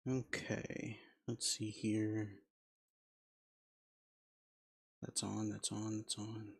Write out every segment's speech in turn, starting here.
Okay, let's see here. That's on, that's on, that's on.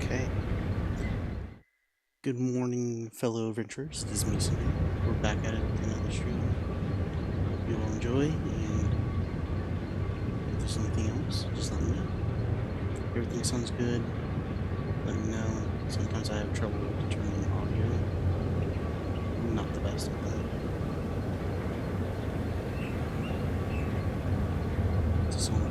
Okay. Good morning, fellow adventurers. This is Mason here. We're back at it with another stream. You will enjoy, and if there's anything else, just let me know. Everything sounds good. Let me know. Sometimes I have trouble determining audio. I'm not the best at that. It's a song.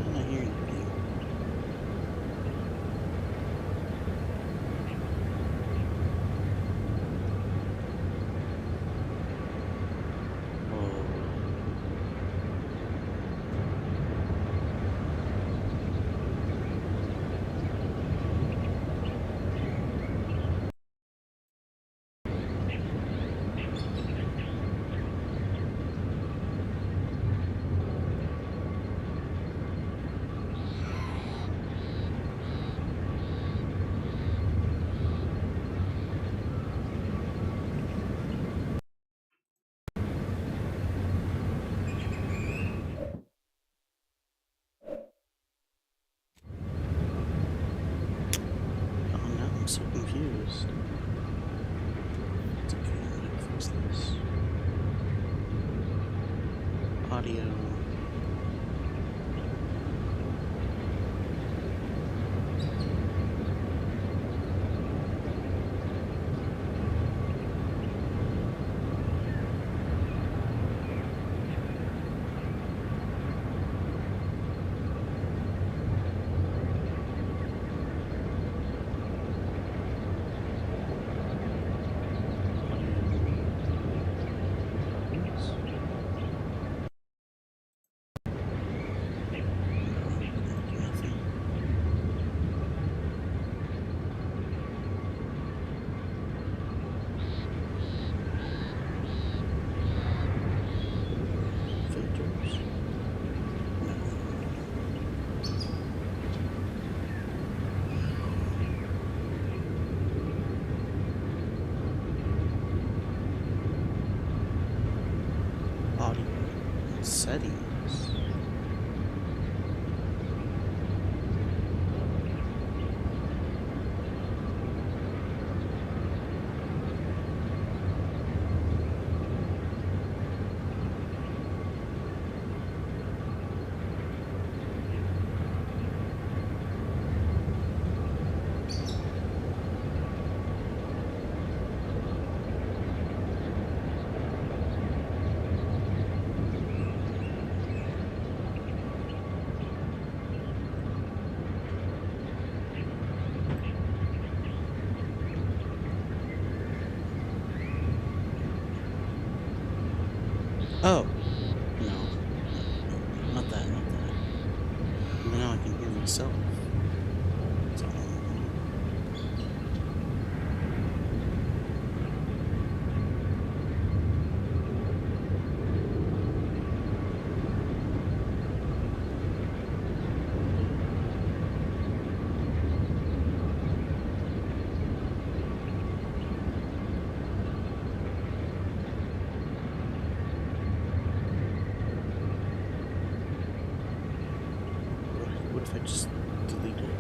I'm not hearing anything. Oh. Oh no, I'm so confused. It's okay, I'm gonna fix this. Audio. settings. Oh, no, not that, not that. Now I can hear myself. That's all I want. What if I just delete it?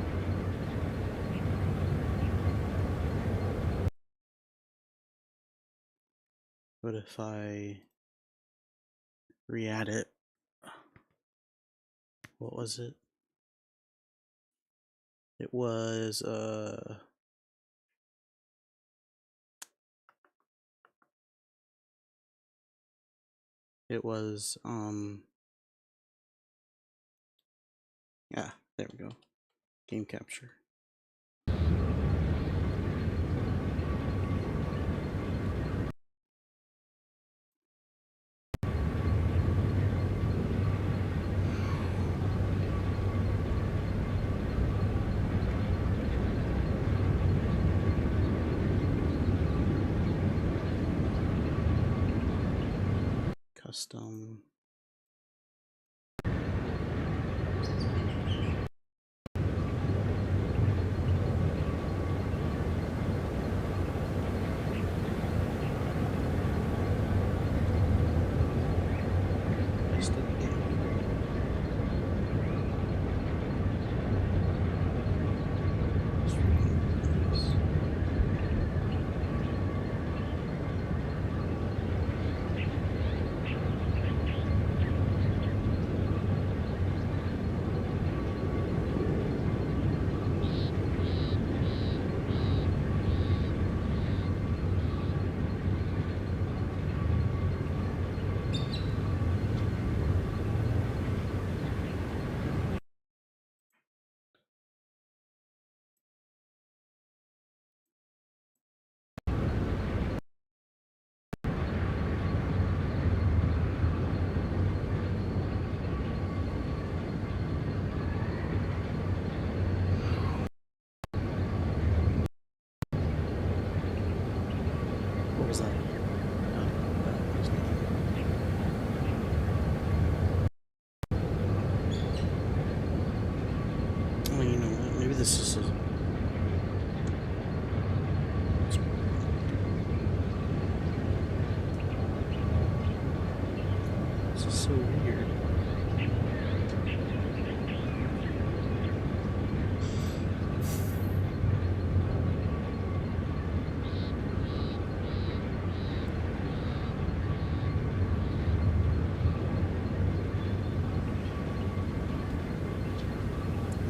What if I re-add it? What was it? It was yeah, there we go. Game capture. Custom. Paste it again. Just remove this. What was that? Oh, that was nothing. Oh, you know what? Maybe this is a... This is so weird.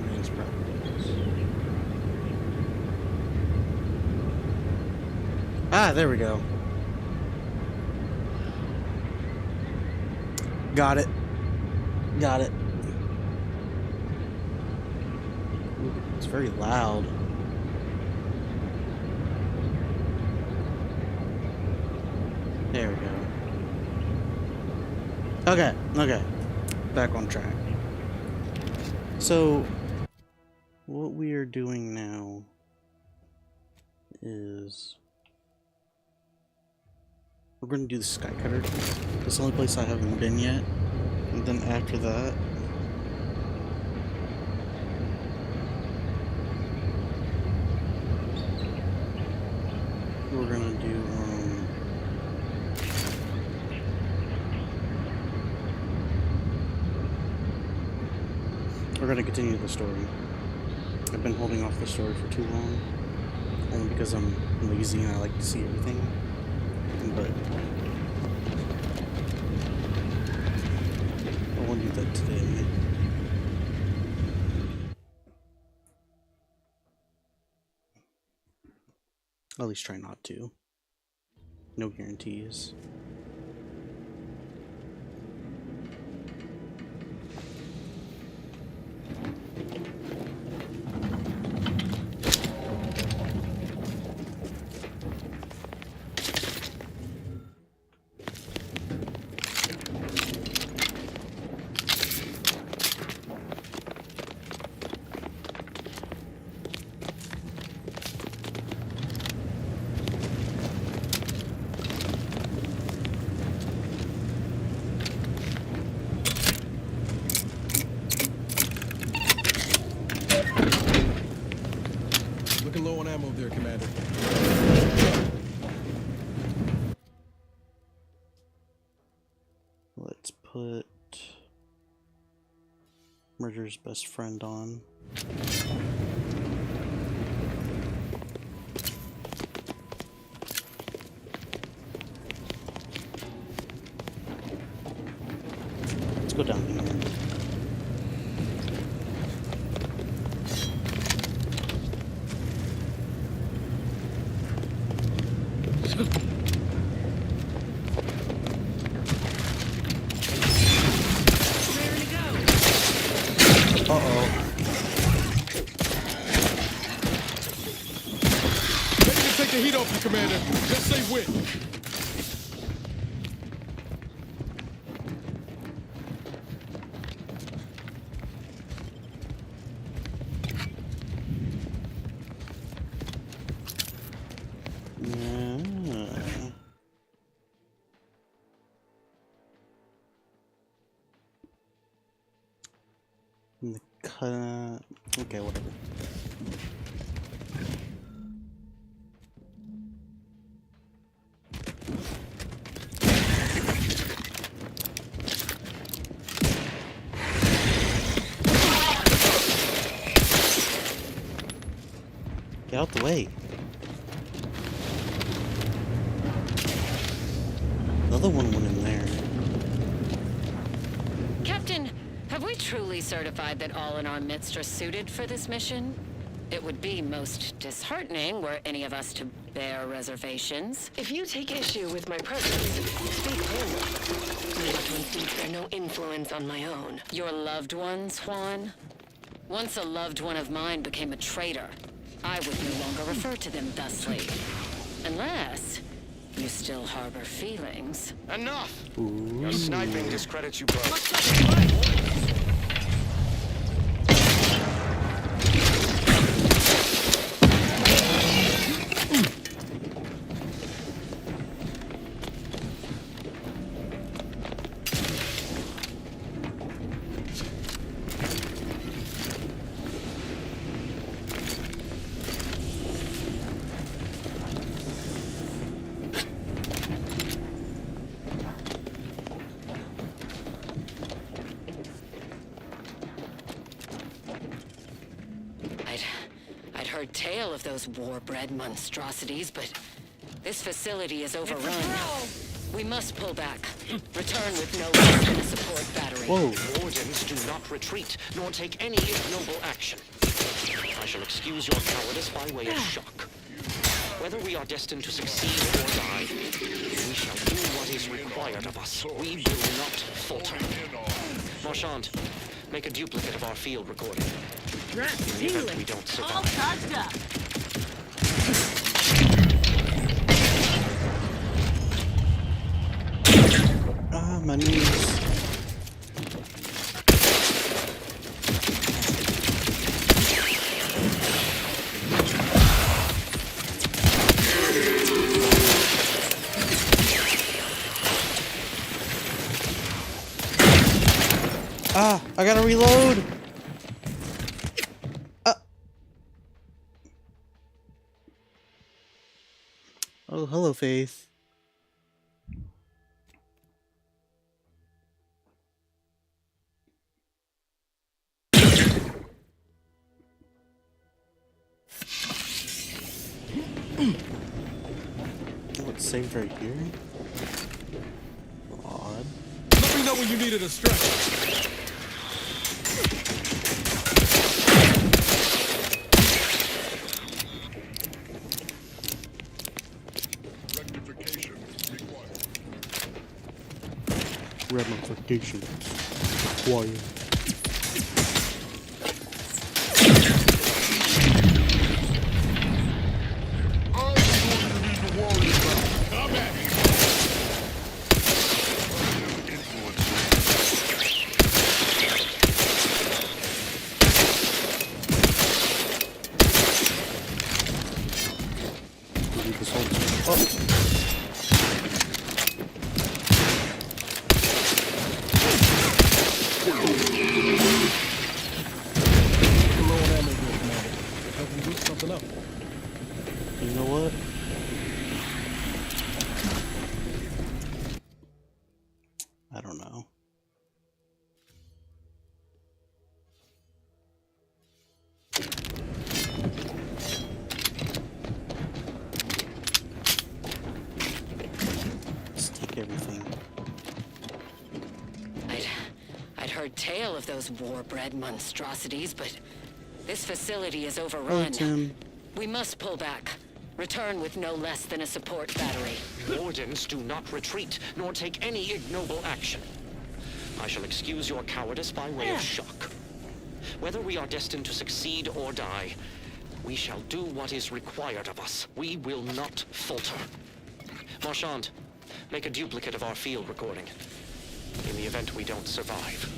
Man's properties. Ah, there we go. Got it. Got it. Ooh, it's very loud. There we go. Okay, okay. Back on track. So, what we are doing now is we're going to do the Skycutter. It's the only place I haven't been yet. And then after that, we're going to do gonna continue the story. I've been holding off the story for too long, only because I'm lazy and I like to see everything. But I won't do that today. At least try not to. No guarantees. Looking low on ammo there, Commander. Let's put Murder's best friend on. Let's go down here. Uh-oh. Ready to take the heat off you, Commander. Just say when. Yeah. And the cut. Okay, whatever. Get out the way. The other one went in there. Captain, have we truly certified that all in our midst are suited for this mission? It would be most disheartening were any of us to bear reservations. If you take issue with my presence, speak plainly. My loved ones need bear no influence on my own. Your loved ones, Juan? Once a loved one of mine became a traitor, I would no longer refer to them thusly. Unless you still harbor feelings. Enough! Ooh. Your sniping discredits you both. I'd heard tale of those war-bred monstrosities, but this facility is overrun. We must pull back. Return with no less than a support battery. Whoa. Wardens do not retreat, nor take any ignoble action. I shall excuse your cowardice by way of shock. Whether we are destined to succeed or die, we shall do what is required of us. We will not falter. Marchand, make a duplicate of our field recording. In the event we don't survive. All charged up. Ah, my knees. Ah, I gotta reload. Oh, hello, Faith. Saved right here. Odd. Let me know when you needed a stretch. Ramifications required. Come at me. Delete this whole thing. Low on ammo here, Commander. Help me whip something up. You know what? I don't know. Let's take everything. I'd heard tale of those war-bred monstrosities, but this facility is overrun. Tim. We must pull back. Return with no less than a support battery. Wardens do not retreat, nor take any ignoble action. I shall excuse your cowardice by way of shock. Whether we are destined to succeed or die, we shall do what is required of us. We will not falter. Marchand, make a duplicate of our field recording. In the event we don't survive.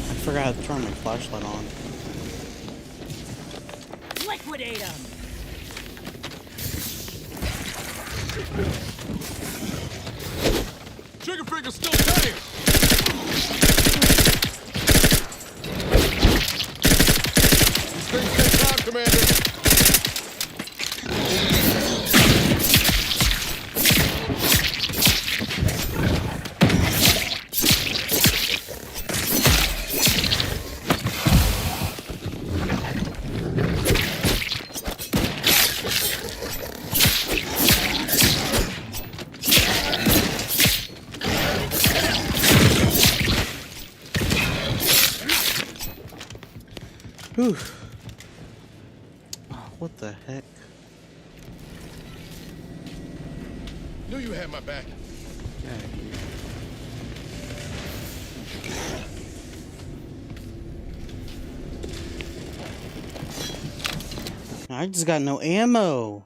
I forgot to turn my flashlight on. Liquidate them! Trigger finger's still tight. These things take time, Commander. Whew. Oh, what the heck? Knew you had my back. Get out of here. I just got no ammo.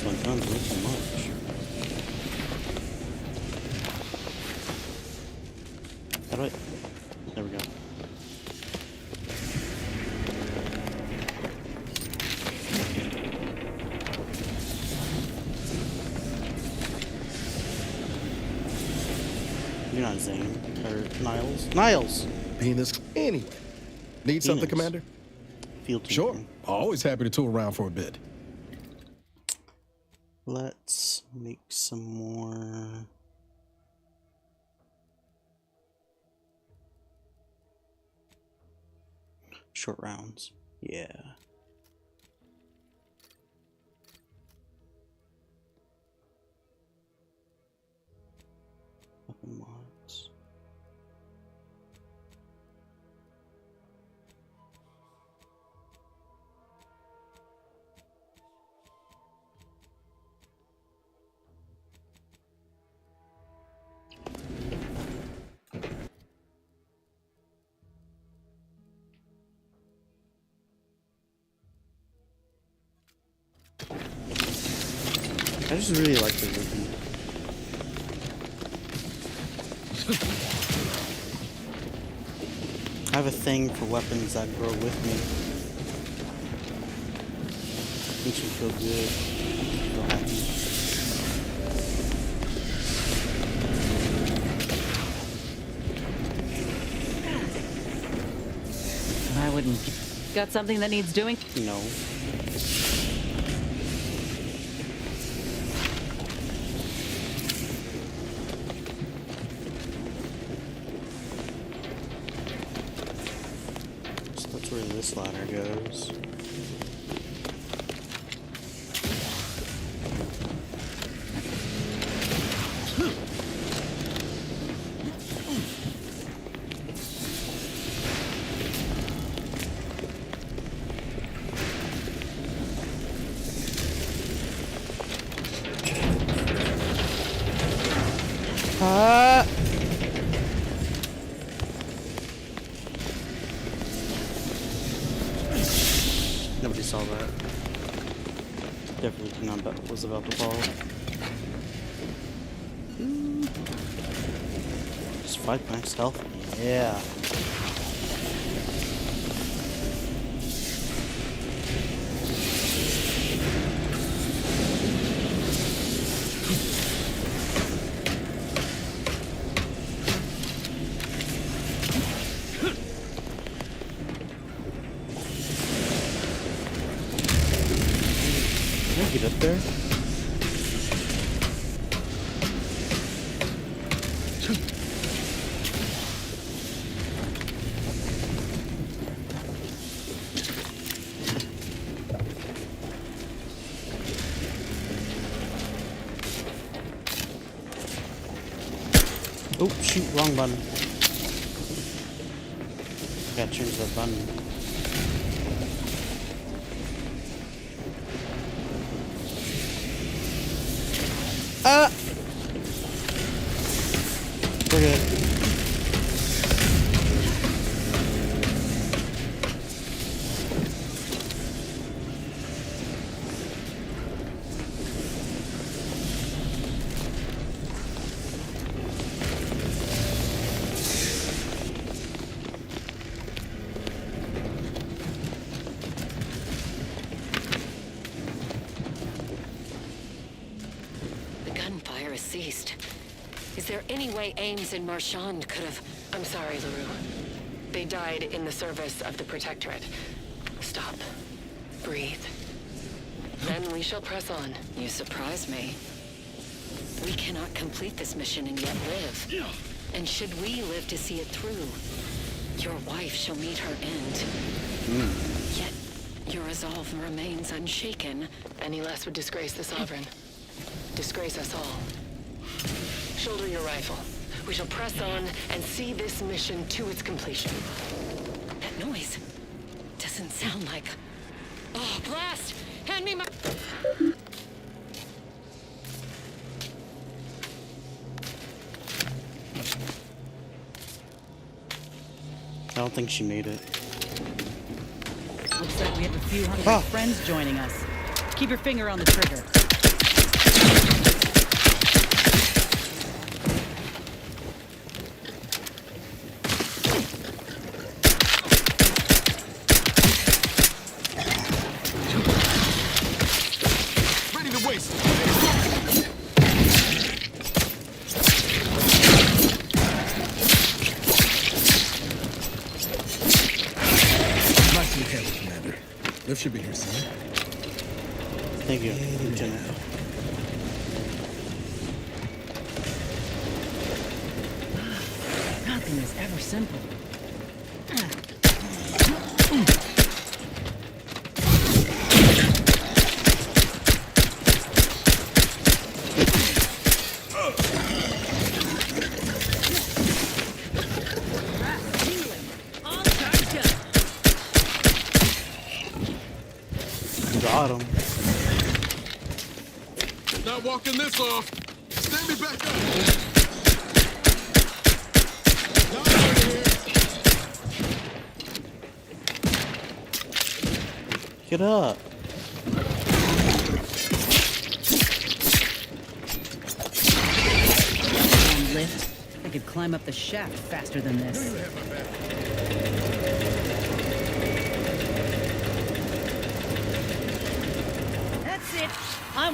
My gun's way too much. How do I? There we go. You're not Zane or Niles. Niles. Penis. Anyway, need something, Penis. Commander? Field team. Sure. Always happy to tool around for a bit. Let's make some more. Short rounds. Yeah. Weapon mods. I just really like the movie. I have a thing for weapons that grow with me. Makes me feel good. Feel happy. I wouldn't. Got something that needs doing? No. So that's where this ladder goes. Nobody saw that. Definitely did not bet was about to fall. Just 5 max health. Yeah. Can I get up there? Oh, shoot, wrong button. Gotta change that button. We're good. The gunfire has ceased. Is there any way Ames and Marchand could have... I'm sorry, LaRue. They died in the service of the Protectorate. Stop. Breathe. Then we shall press on. You surprise me. We cannot complete this mission and yet live. And should we live to see it through, your wife shall meet her end. Yet your resolve remains unshaken. Any less would disgrace the Sovereign. Disgrace us all. Shoulder your rifle. We shall press on and see this mission to its completion. That noise doesn't sound like... Oh, blast! Hand me my... I don't think she made it. Looks like we have a few hundred friends joining us. Keep your finger on the trigger. Ready to waste. Nice to meet you, Commander. Liv should be here soon. Thank you, Lieutenant. Nothing is ever simple. Got him. Not walking this off. Stand me back up. Not over here. Get up. Lift. I could climb up the shaft faster than this. You have my back.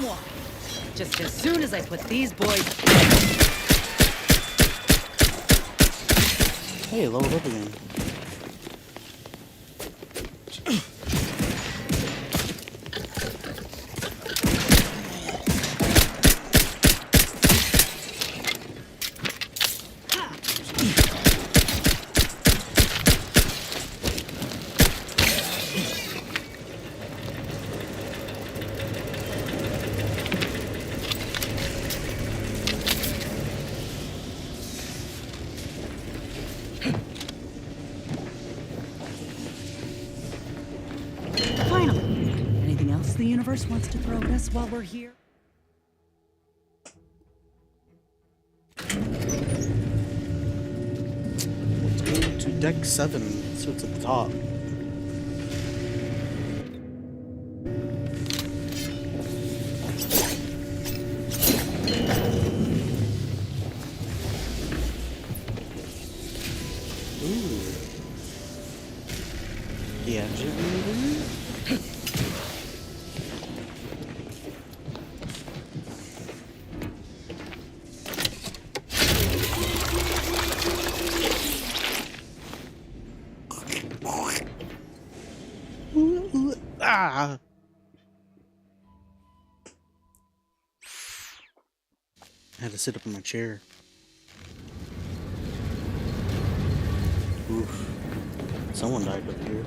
someone. Just as soon as I put these boys... Hey, leveled up again. Finally. Anything else the universe wants to throw at us while we're here? Let's go to deck 7, so it's at the top. Ooh. Gadget reader? Ah! I had to sit up in my chair. Oof. Someone died up here.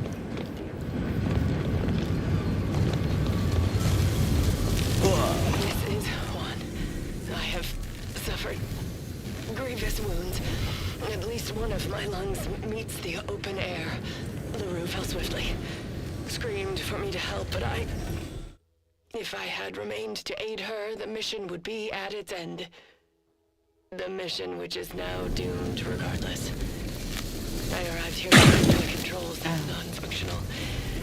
This is Juan. I have suffered grievous wounds. At least one of my lungs meets the open air. LaRue fell swiftly. Screamed for me to help, but if I had remained to aid her, the mission would be at its end. The mission which is now doomed regardless. I arrived here with my controls non-functional.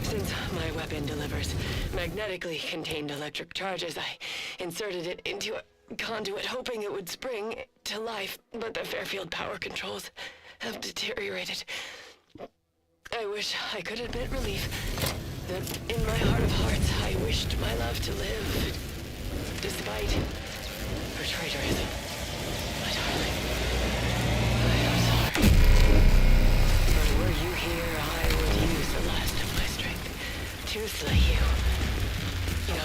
Since my weapon delivers magnetically contained electric charges, I inserted it into a conduit hoping it would spring to life, but the Fairfield power controls have deteriorated. I wish I could admit relief that in my heart of hearts I wished my love to live, despite her traitorism. My darling, I am sorry. But were you here, I would use the last of my strength to slay you.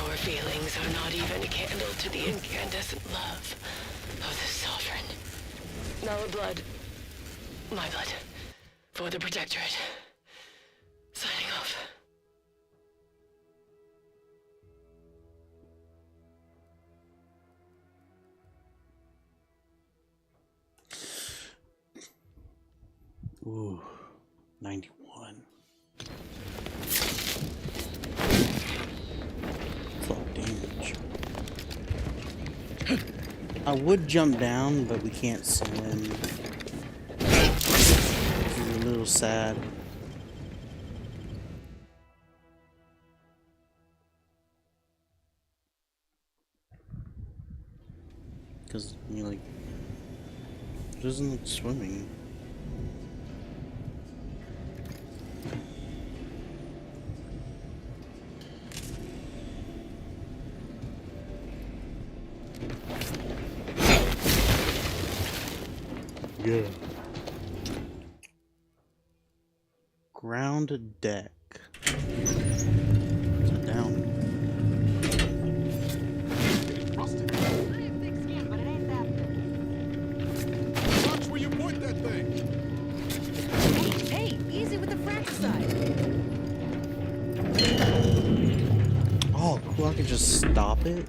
Our feelings are not even a candle to the incandescent love of the Sovereign. Our blood, my blood, for the Protectorate. Signing off. Ooh, 91. That's a lot of damage. I would jump down, but we can't swim. It's a little sad. Because, you know, like, it doesn't like swimming. Yeah. Ground deck. Sit down. Watch where you point that thing. Hey, easy with the fratricide. Oh, cool. I could just stop it.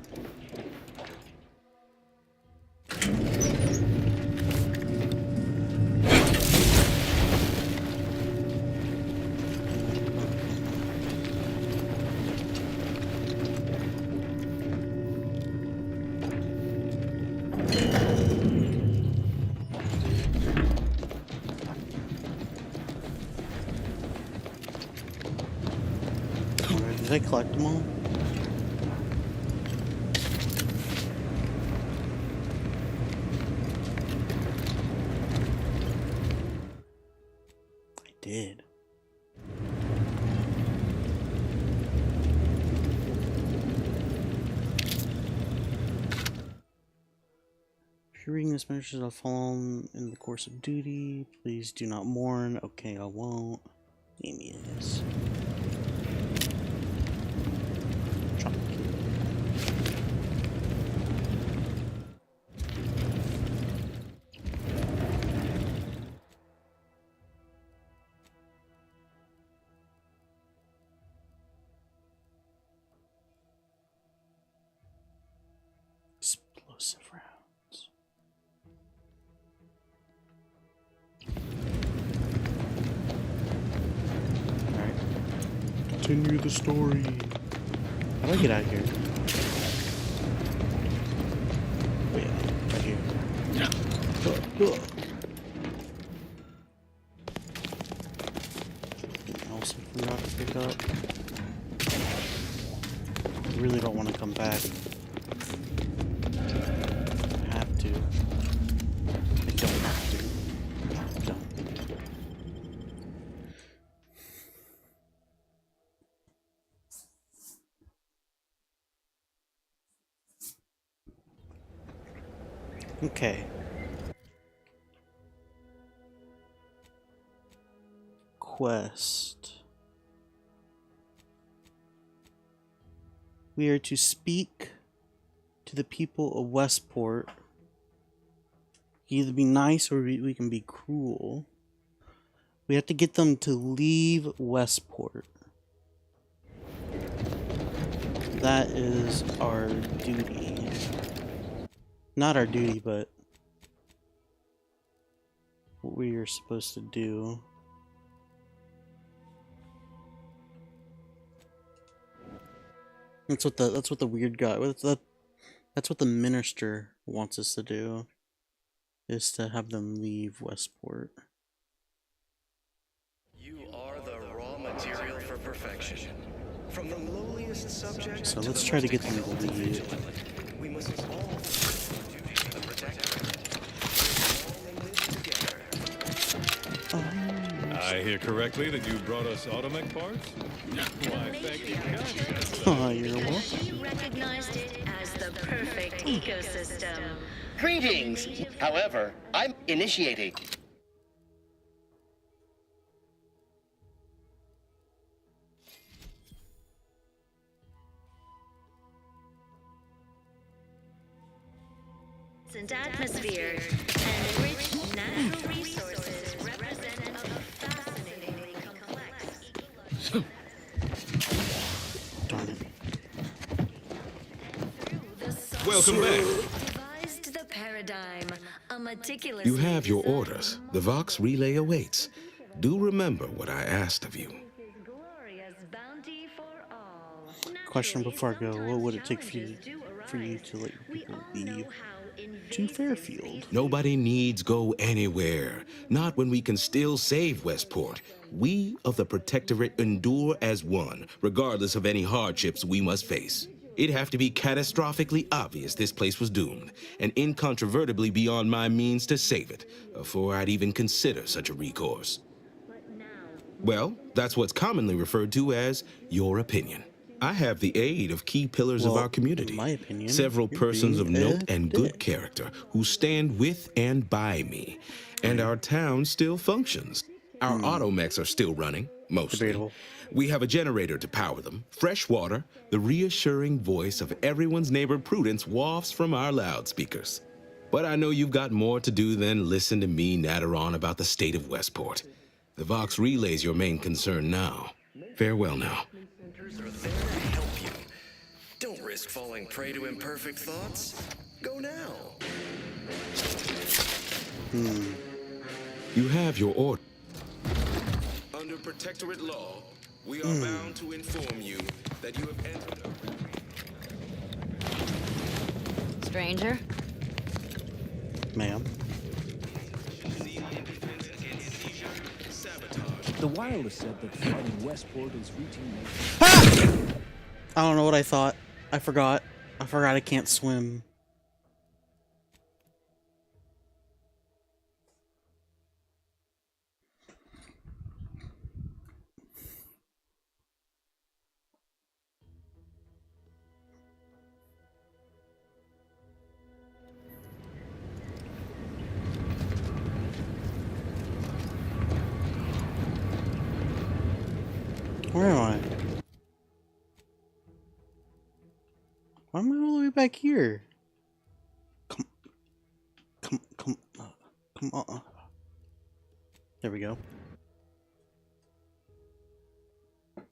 Did I collect them all? I did. you're reading this message, I've fallen in the course of duty. Please do not mourn. Okay, I won't. Amy is. Drop the key. Explosive rounds. Alright. Continue the story. How do I get out of here? Oh yeah, right here. Anything else I forgot to pick up? I really don't want to come back. I have to. I don't have to. I don't. Okay. Quest. We are to speak to the people of Westport. Either be nice or we can be cruel. We have to get them to leave Westport. That is our duty. Not our duty, but what we are supposed to do. That's what the weird guy. That's what the minister wants us to do. Is to have them leave Westport. You are the raw material for perfection. From the lowliest subject. So let's try to get them to leave. We must all duty to protect all live together. I hear correctly that you brought us automech parts? Why, thank you kindly. Oh, you're welcome. She recognized it as the perfect ecosystem. Greetings! However, I'm initiating. And atmosphere and rich natural resources represent a fascinatingly complex Darn it. Welcome back. devised the paradigm, a meticulous. You have your orders. The Vox relay awaits. Do remember what I asked of you. Glorious bounty for all. Question before I go: what would it take for you to let your people leave to Fairfield? Nobody needs go anywhere. Not when we can still save Westport. We of the Protectorate endure as one, regardless of any hardships we must face. It'd have to be catastrophically obvious this place was doomed, and incontrovertibly beyond my means to save it, before I'd even consider such a recourse. Well, that's what's commonly referred to as your opinion. I have the aid of key pillars of our community. In my opinion, several you're persons of being note a and dick. good character who stand with and by me. And our town still functions. Our automechs are still running, mostly. Debatable. We have a generator to power them, fresh water, the reassuring voice of everyone's neighbor Prudence wafts from our loudspeakers. But I know you've got more to do than listen to me natter on about the state of Westport. The Vox relay's your main concern now. Farewell now. Centers are there to help you. Don't risk falling prey to imperfect thoughts. Go now. You have your order. Under Protectorate law, we are bound to inform you that you have entered a Stranger. Ma'am. The wireless said that fighting Westport is routine. I don't know what I thought. I forgot. I can't swim. Where am I? Why am I all the way back here? Come on. There we go. I'm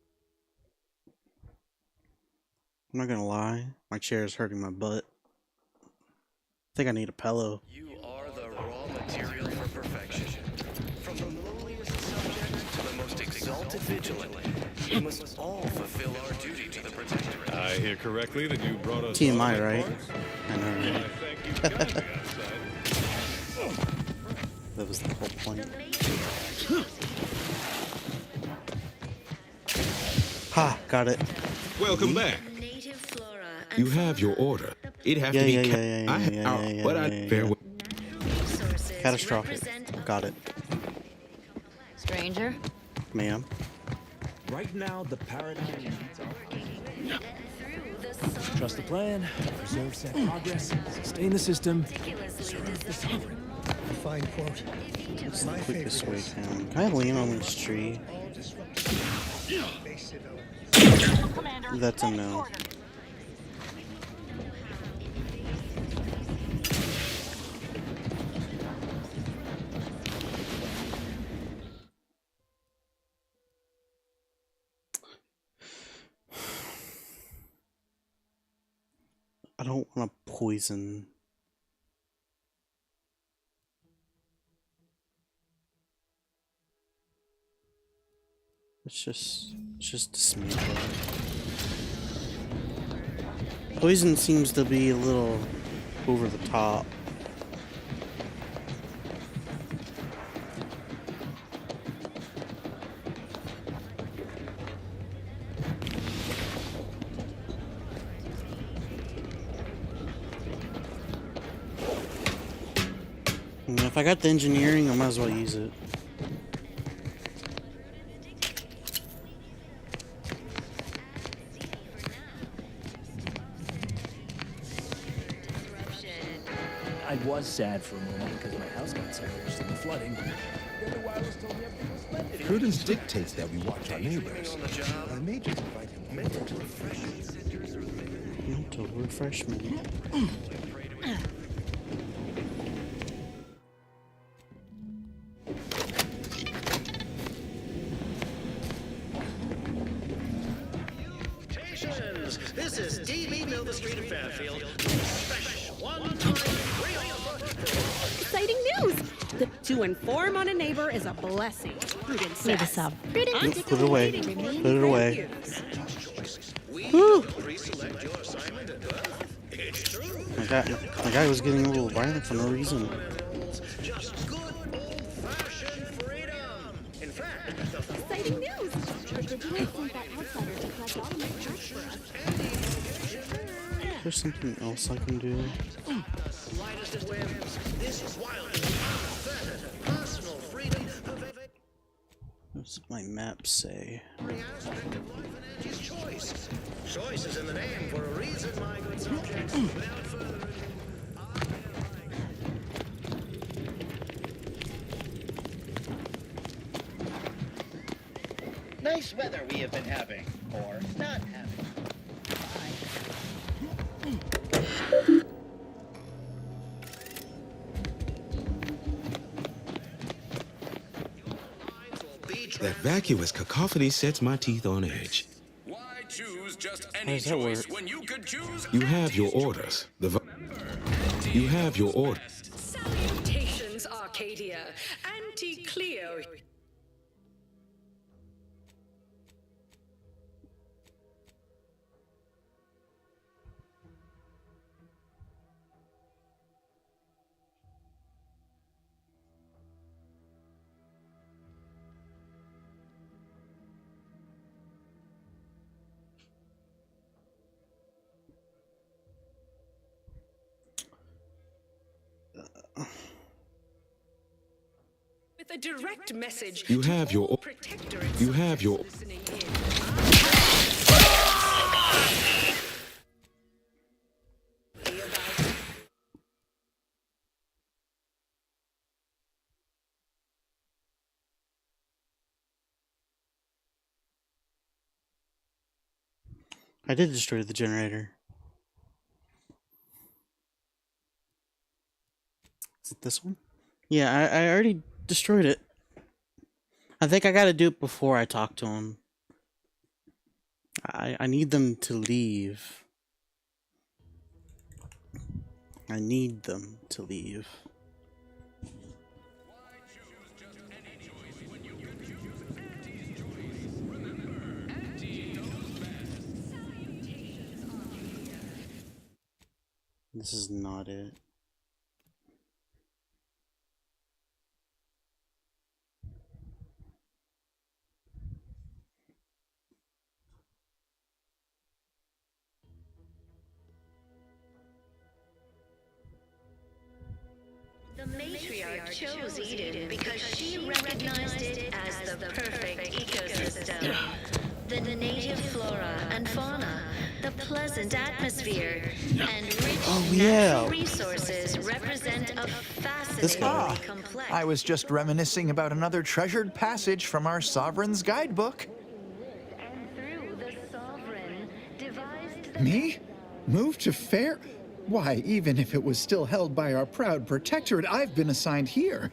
not gonna lie, my chair is hurting my butt. I think I need a pillow. You are the raw material for perfection. From the lowliest subject to the most exalted vigilant, we must all fulfill our duty to the Protectorate. I hear correctly that you brought us TMI, automatic right? parts? I know, Why, right? thank you for guiding me outside. That was the whole point. Ha! Got it. Welcome back. You have your order. It have to be farewell. Catastrophic. Got it. Stranger? Ma'am. Right now, the paradigm needs our trust the plan, preserve set progress, sustain the system, serve the sovereign. Fine quote. What's the quickest way down? Can I lean on this tree? That's a no. I don't want to poison. It's just dismantle it. Poison seems to be a little over the top. And if I got the engineering, I might as well use it. I was sad for a moment because my house got submerged in the flooding. Then the wireless told me everything was splendid. Prudence dictates that we watch our neighbors. Our majors invite him over to Mental refreshment. This is D.B. Mill, the street of Fairfield. Exciting news! To inform on a neighbor is a blessing. Prudence says. Prudence. Put it away. Put it away. Whew. My guy was getting a little violent for no reason. Exciting news! There's something else I can do. What's my map say? Choice is in the name for a reason, my good subjects. Without further ado, nice weather we have been having, or not having. That vacuous cacophony sets my teeth on edge. why choose just How any does that choice work? when you could choose? You have your orders. You have your order. Salutations, Arcadia. Anti-Cleo. With a direct message. You have your. You have your. Listening in. I did destroy the generator. Is it this one? Yeah, I already destroyed it. I think I gotta do it before I talk to him. I need them to leave. I need them to leave. This is not it. The matriarch chose Eden because she recognized it as the perfect ecosystem. The native flora and fauna, the pleasant atmosphere, and rich natural resources represent a fascinatingly complex... I was just reminiscing about another treasured passage from our Sovereign's guidebook. Me? Moved to Fair? Why, even if it was still held by our proud protectorate, I've been assigned here.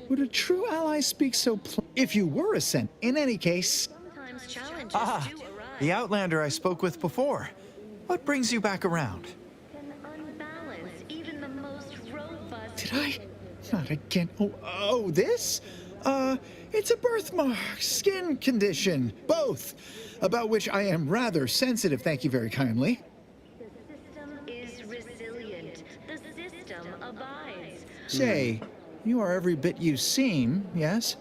Would a true ally speak so if you were sent? In any case... the Outlander I spoke with before. What brings you back around? Did I? Not again. Oh, this? It's a birthmark, skin condition, both, about which I am rather sensitive, thank you very kindly. Say, you are every bit you seem, yes?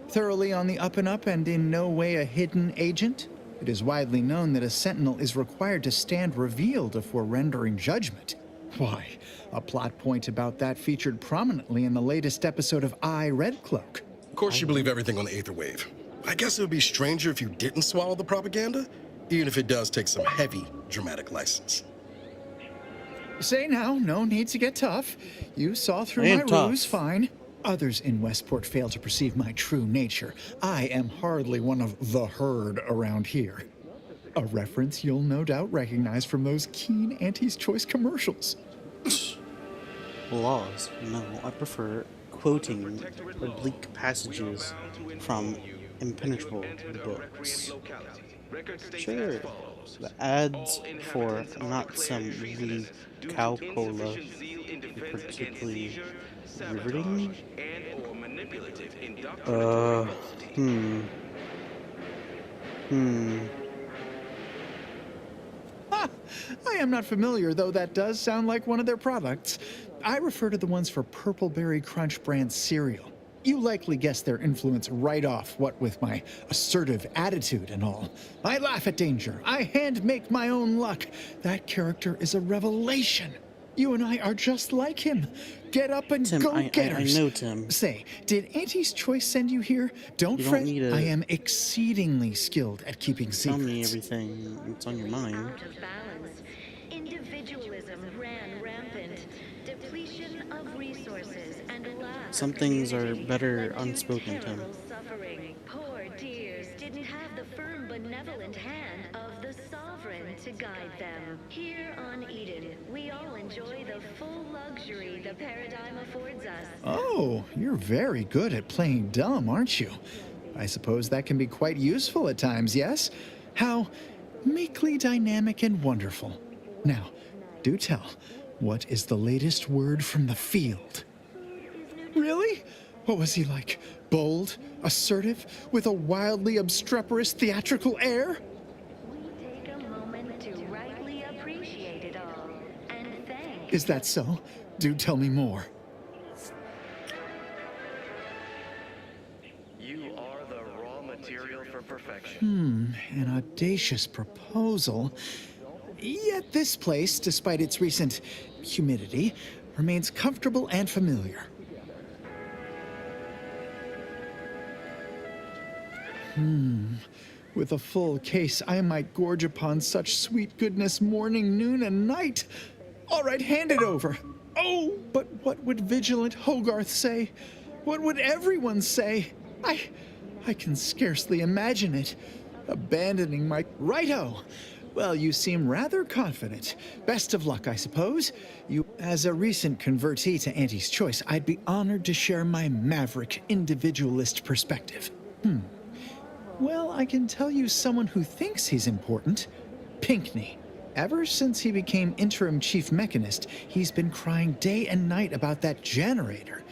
Thoroughly on the up and up and in no way a hidden agent? It is widely known that a sentinel is required to stand revealed before rendering judgment. Why, a plot point about that featured prominently in the latest episode of I, Red Cloak. Of course you believe everything on the Aether Wave. I guess it would be stranger if you didn't swallow the propaganda, even if it does take some heavy dramatic license. Say now, no need to get tough. You saw through my ruse fine. Others in Westport fail to perceive my true nature. I am hardly one of the herd around here. A reference you'll no doubt recognize from those keen Auntie's Choice commercials. Laws? No, I prefer quoting oblique passages from impenetrable books. Sure, the ads for not some really cow cola particularly riveting. I am not familiar, though that does sound like one of their products. I refer to the ones for Purpleberry Crunch brand cereal. You likely guessed their influence right off, what with my assertive attitude and all. I laugh at danger. I hand make my own luck. That character is a revelation. You and I are just like him. Get up and Tim, go-getters. I know, Tim. Say, did Auntie's Choice send you here? Don't fret. I am exceedingly skilled at keeping secrets. Tell me everything that's on your mind. Individualism ran rampant. Depletion of resources and lack. Some things are better unspoken, Tim. Poor dears didn't have the firm, benevolent hand of the Sovereign to guide them. Here on Eden, we all enjoy the full luxury the paradigm affords us. Oh, you're very good at playing dumb, aren't you? I suppose that can be quite useful at times, yes? How meekly dynamic and wonderful. Now, do tell, what is the latest word from the field? Really? What was he like? Bold, assertive, with a wildly obstreperous theatrical air? We take a moment to rightly appreciate it all, and thank... Is that so? Do tell me more. You are the raw material for perfection. An audacious proposal. Yet this place, despite its recent humidity, remains comfortable and familiar. With a full case, I might gorge upon such sweet goodness morning, noon, and night. All right, hand it over. Oh, but what would vigilant Hogarth say? What would everyone say? I can scarcely imagine it. Abandoning my... Righto! Well, you seem rather confident. Best of luck, I suppose. As a recent convertee to Auntie's Choice, I'd be honored to share my maverick, individualist perspective. Well, I can tell you someone who thinks he's important. Pinckney. Ever since he became interim chief mechanist, he's been crying day and night about that generator.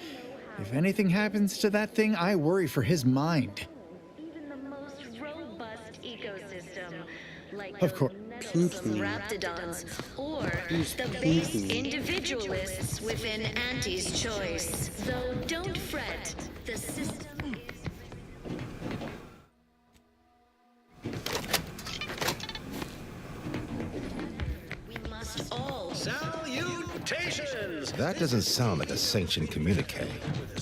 If anything happens to that thing, I worry for his mind. Even the most robust ecosystem, like Of course. raptidons, or the base individualists within Auntie's Choice. Though don't fret, the system we must all salutations. That doesn't sound like a sanctioned communique.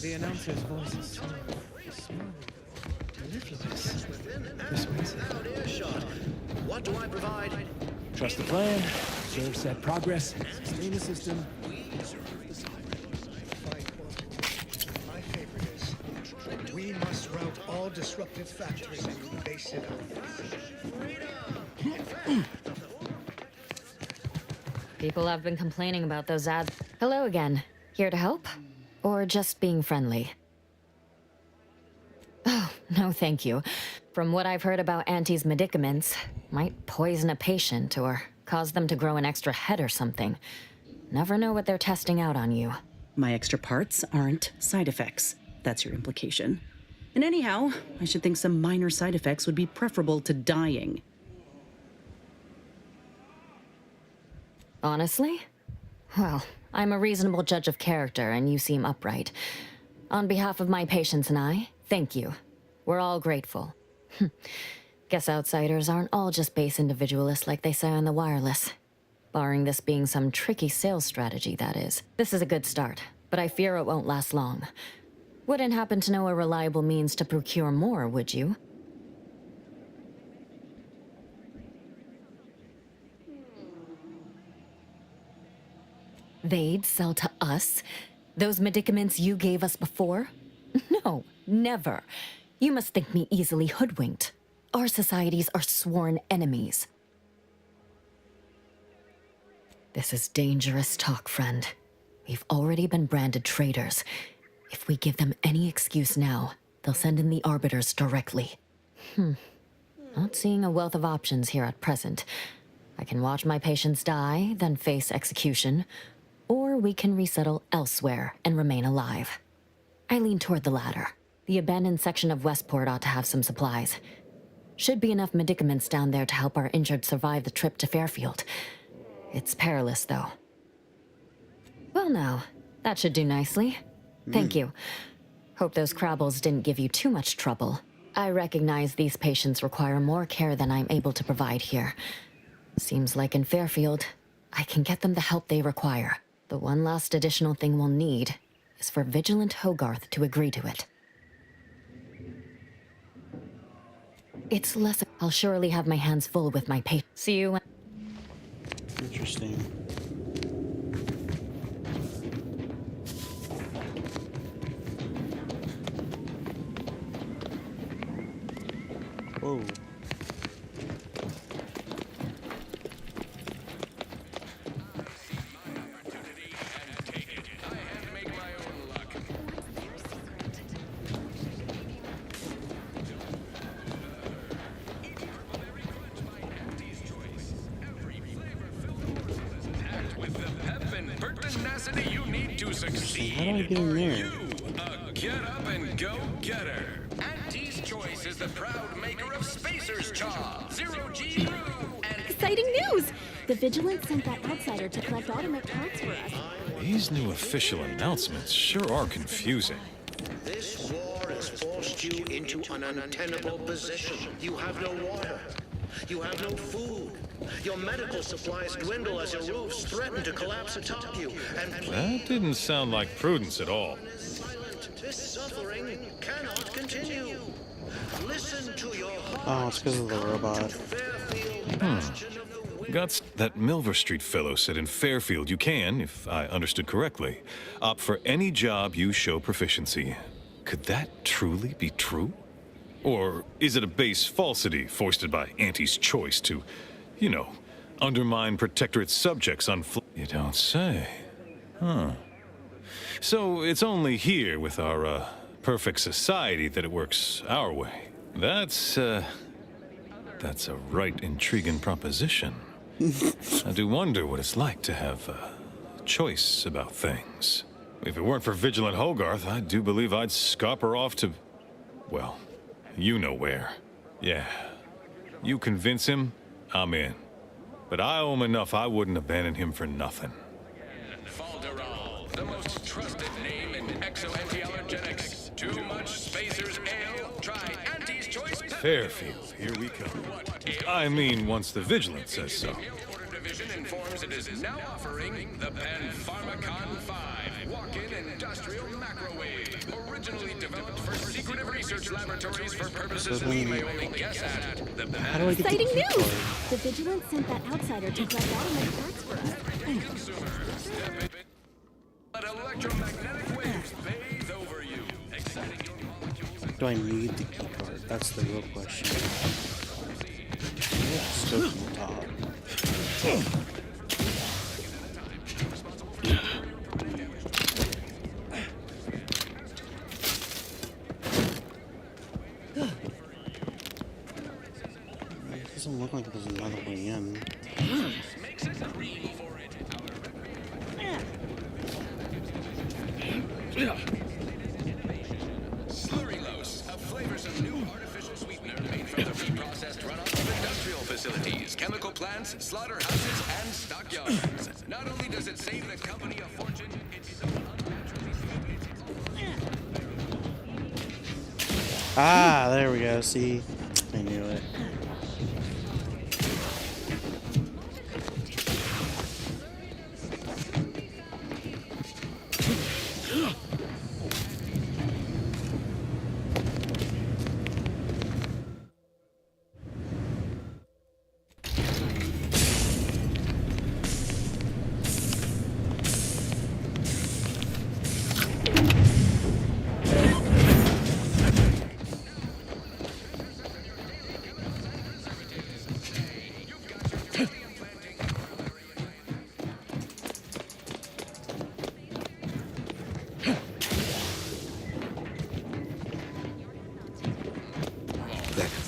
The announcer's voice is so Mellifluous. Persuasive. Out earshot. What do I provide? Trust the plan, observe set progress, sustain the system. My favorite is, we must route all disruptive factors and base it on. People have been complaining about those ads. Hello again. Here to help? Or just being friendly? Oh, no thank you. From what I've heard about Auntie's medicaments, might poison a patient or cause them to grow an extra head or something. Never know what they're testing out on you. My extra parts aren't side effects. That's your implication. And anyhow, I should think some minor side effects would be preferable to dying. Honestly? Well, I'm a reasonable judge of character, and you seem upright. On behalf of my patients and I, thank you. We're all grateful. Guess outsiders aren't all just base individualists like they say on the wireless. Barring this being some tricky sales strategy, that is. This is a good start, but I fear it won't last long. Wouldn't happen to know a reliable means to procure more, would you? They'd sell to us? Those medicaments you gave us before? No, never. You must think me easily hoodwinked. Our societies are sworn enemies. This is dangerous talk, friend. We've already been branded traitors. If we give them any excuse now, they'll send in the arbiters directly. Not seeing a wealth of options here at present. I can watch my patients die, then face execution, or we can resettle elsewhere and remain alive. I lean toward the latter. The abandoned section of Westport ought to have some supplies. Should be enough medicaments down there to help our injured survive the trip to Fairfield. It's perilous, though. Well now, that should do nicely. Thank you. Hope those Crabbles didn't give you too much trouble. I recognize these patients require more care than I'm able to provide here. Seems like in Fairfield, I can get them the help they require. The one last additional thing we'll need is for Vigilant Hogarth to agree to it. It's less. I'll surely have my hands full with my patients. See you when. Interesting. Whoa. You need to succeed. How do I get in there? You, a get up and go getter. Auntie's Choice is the proud maker of Spacer's Chaw, Zero G Brew, and Exciting news! The Vigilance sent that outsider to collect automatic parts for us. These new official announcements sure are confusing. This war has forced you into an untenable position. You have no water. You have no food. Your medical supplies dwindle as your roofs threaten to collapse atop you. And That didn't sound like prudence at all. this suffering cannot continue. Listen to your heart. Oh, it's because of the robot. Guts, that Milver Street fellow said in Fairfield you can, if I understood correctly, opt for any job you show proficiency. Could that truly be true? Or is it a base falsity foisted by Auntie's Choice to, You know, undermine Protectorate subjects on You don't say. Huh. So it's only here with our, perfect society that it works our way. That's a right intriguing proposition. I do wonder what it's like to have a choice about things. If it weren't for Vigilant Hogarth, I do believe I'd scupper off to... well, you know where. Yeah. You convince him, I'm in. But I owe him enough I wouldn't abandon him for nothing. Falderal, the most trusted name in exo-anti-allergenics. Too much Spacers Ale? Try Auntie's Choice Pepper. Fairfield, here we come. I mean, once the Vigilant says so. Division informs it is now offering the Pharmacon 5 walk-in industrial microwave, originally developed for secretive research laboratories for purposes we may only guess at. The Exciting news! The Vigilance sent that outsider to grab automatic parts for us. Let electromagnetic waves bathe over you, exciting your molecules. Do I need the key card? That's the real question. Let's go from the top. It doesn't look like there's another way in. Slurrylose, a flavorsome new artificial sweetener made from the reprocessed runoff of industrial facilities, chemical plants, slaughterhouses, and stockyards. Not only does it save the company a fortune, it's so unnaturally sweet. Ah, there we go. See? I knew it.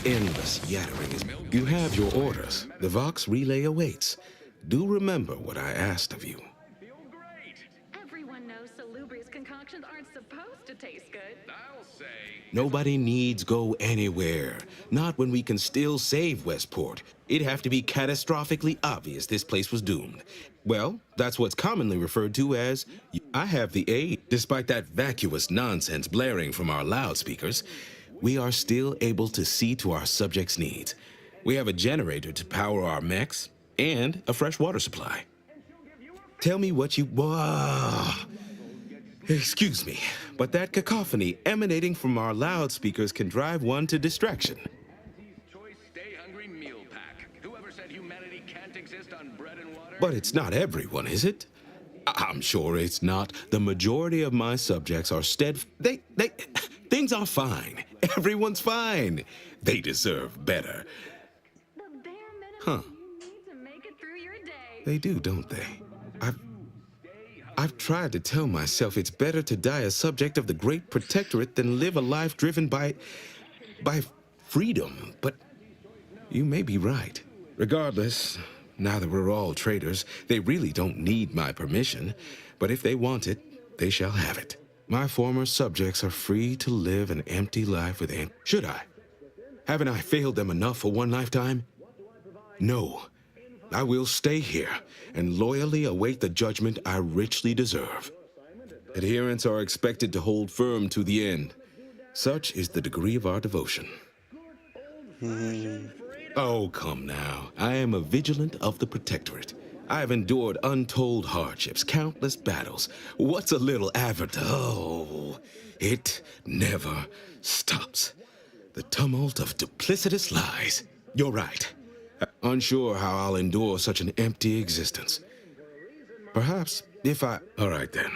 Endless yattering is... You have your orders. The Vox relay awaits. Do remember what I asked of you. Everyone knows salubrious concoctions aren't supposed to taste good. I'll say. Nobody needs go anywhere. Not when we can still save Westport. It'd have to be catastrophically obvious this place was doomed. Well, that's what's commonly referred to as... I have the aid. Despite that vacuous nonsense blaring from our loudspeakers, we are still able to see to our subjects' needs. We have a generator to power our mechs and a fresh water supply. Tell me what you... Excuse me, but that cacophony emanating from our loudspeakers can drive one to distraction. Choice Stay Hungry Meal Pack. Whoever said humanity can't exist on bread and water? But it's not everyone, is it? I'm sure it's not. The majority of my subjects are Things are fine. Everyone's fine. They deserve better. Huh. They do, don't they? I've tried to tell myself it's better to die a subject of the Great Protectorate than live a life driven by freedom, but you may be right. Regardless, now that we're all traitors, they really don't need my permission, but if they want it, they shall have it. My former subjects are free to live an empty life with Should I? Haven't I failed them enough for one lifetime? No. I will stay here and loyally await the judgment I richly deserve. Adherents are expected to hold firm to the end. Such is the degree of our devotion. Oh, come now. I am a vigilant of the Protectorate. I have endured untold hardships, countless battles. What's a little Oh, it never stops. The tumult of duplicitous lies. You're right. Unsure how I'll endure such an empty existence. Perhaps if I... All right, then.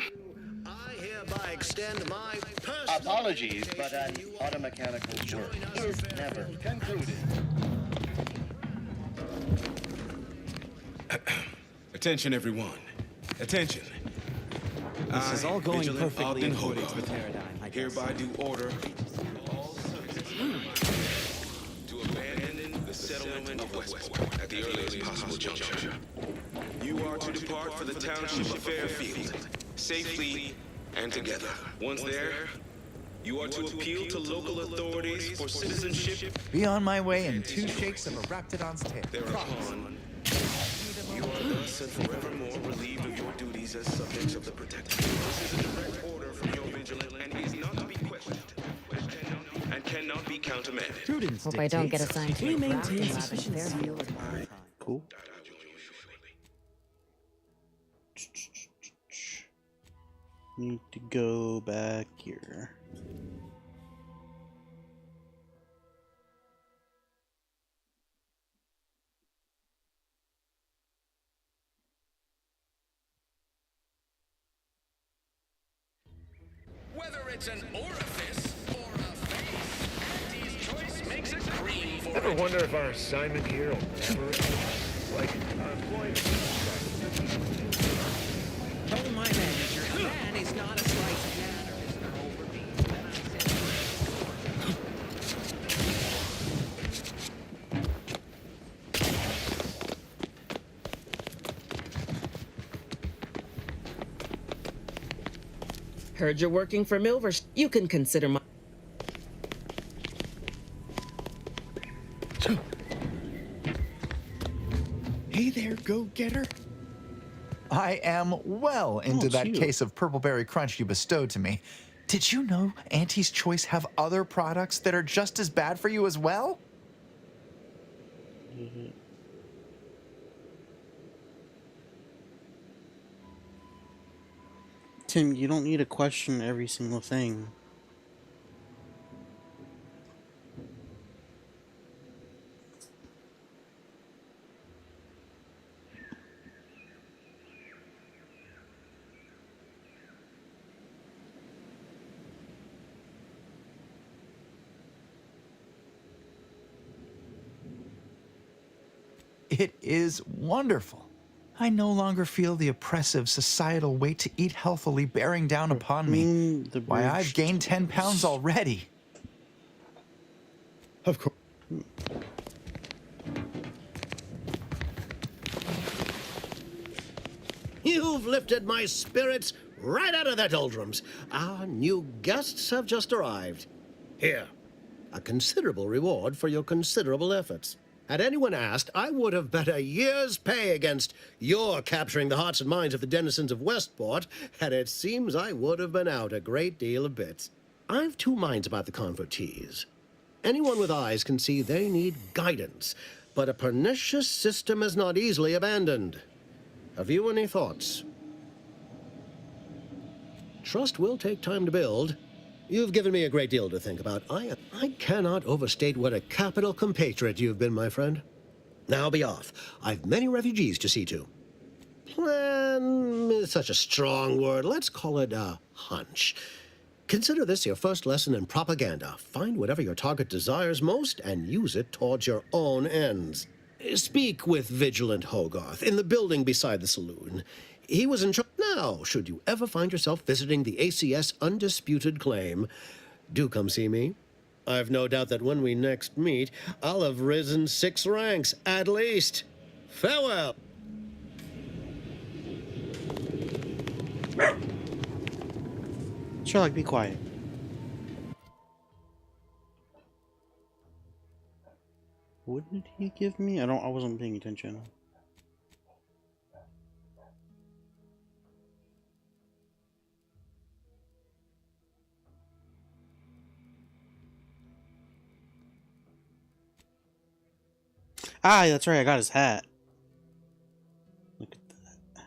I hereby extend my personal... Apologies, but an automechanical work is never concluded. Attention, everyone. Attention. This is all going Vigilant perfectly Ogden according to the Hogarth, paradigm, I guess. hereby do order all subjects to abandon the settlement of Westport at the earliest possible juncture. You are to depart for the township of Fairfield, safely and together. Once there, you are to appeal to local authorities for citizenship. Be on my way in 2 shakes of a Raptidon's tail. Thereupon, you are thus and forevermore relieved of your duties as subjects of the Protector. This is a direct order from your vigilant and is not to be questioned, and cannot be countermanded. Prudence Hope I don't get dictates assigned to we a maintain crafting lab in sufficient Fairfield. Cool. Need to go back here. Whether it's an orifice or a face, Andy's choice makes a cream for Ever it. wonder if our assignment here will never end? Like, our employment. Told my manager, a man is not a slice of manners or overbeat. When I said Heard you're working for Milvers. You can consider my... Hey there, go-getter. I am well into it's that you. case of Purpleberry Crunch you bestowed to me. Did you know Auntie's Choice have other products that are just as bad for you as well? Tim, you don't need to question every single thing. It is wonderful. I no longer feel the oppressive societal weight to eat healthily bearing down upon me. Why, I've gained 10 pounds already. Of course. You've lifted my spirits right out of their doldrums. Our new guests have just arrived. Here, a considerable reward for your considerable efforts. Had anyone asked, I would have bet a year's pay against your capturing the hearts and minds of the denizens of Westport, and it seems I would have been out a great deal of bits. I've 2 minds about the convertees. Anyone with eyes can see they need guidance, but a pernicious system is not easily abandoned. Have you any thoughts? Trust will take time to build. You've given me a great deal to think about. I cannot overstate what a capital compatriot you've been, my friend. Now be off. I've many refugees to see to. Plan is such a strong word. Let's call it a hunch. Consider this your first lesson in propaganda. Find whatever your target desires most and use it towards your own ends. Speak with Vigilant Hogarth in the building beside the saloon. He was in charge. Now, should you ever find yourself visiting the ACS Undisputed Claim, do come see me. I've no doubt that when we next meet, I'll have risen 6 ranks, at least. Farewell. Sherlock, be quiet. What did he give me? I wasn't paying attention. Ah, that's right, I got his hat. Look at that.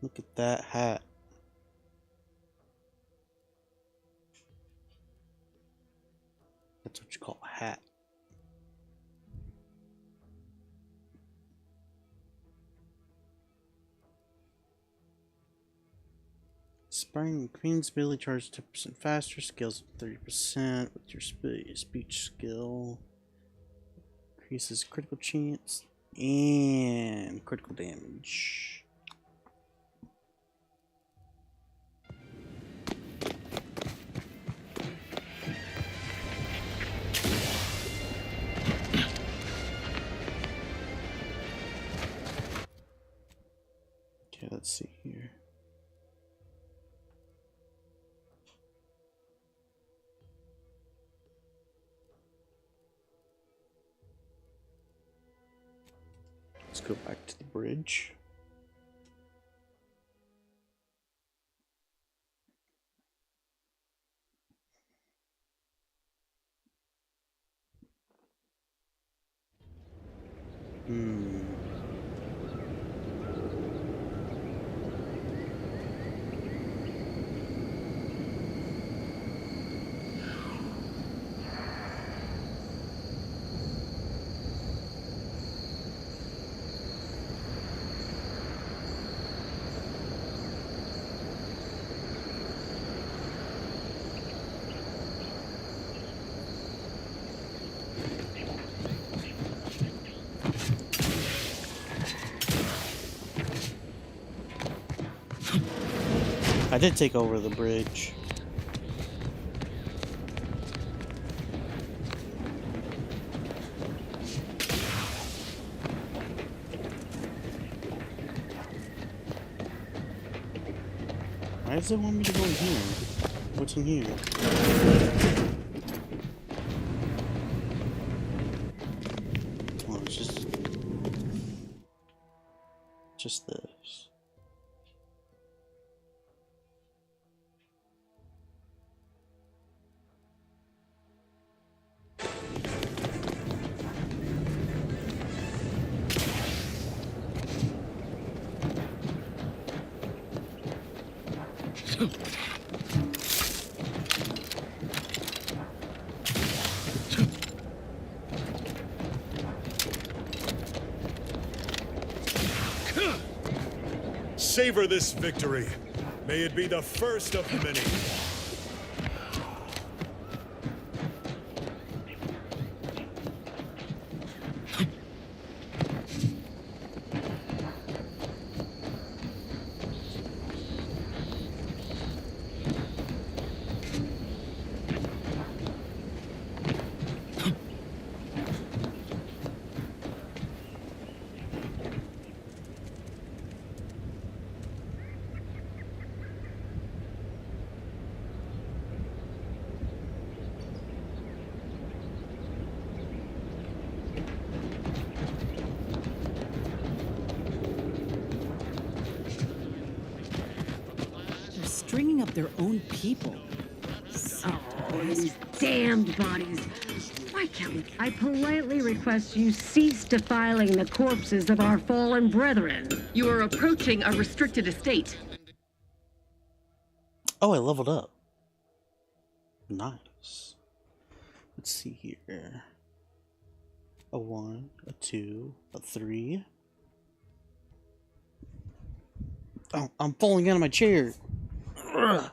Look at that hat. That's what you call a hat. Inspiring Queen's ability charges 10% faster, scales 30% with your speech skill. Increases critical chance And critical damage. Okay, let's see here. Let's go back to the bridge. I did take over the bridge. Why does it want me to go in here? What's in here? Oh, it's just this. Savor this victory. May it be the first of many. Stringing up their own people. Oh, these damned bodies. Why can't we? I politely request you cease defiling the corpses of our fallen brethren. You are approaching a restricted estate. Oh, I leveled up. Nice. Let's see here. A 1, a 2, a 3. Oh, I'm falling out of my chair. Ugh.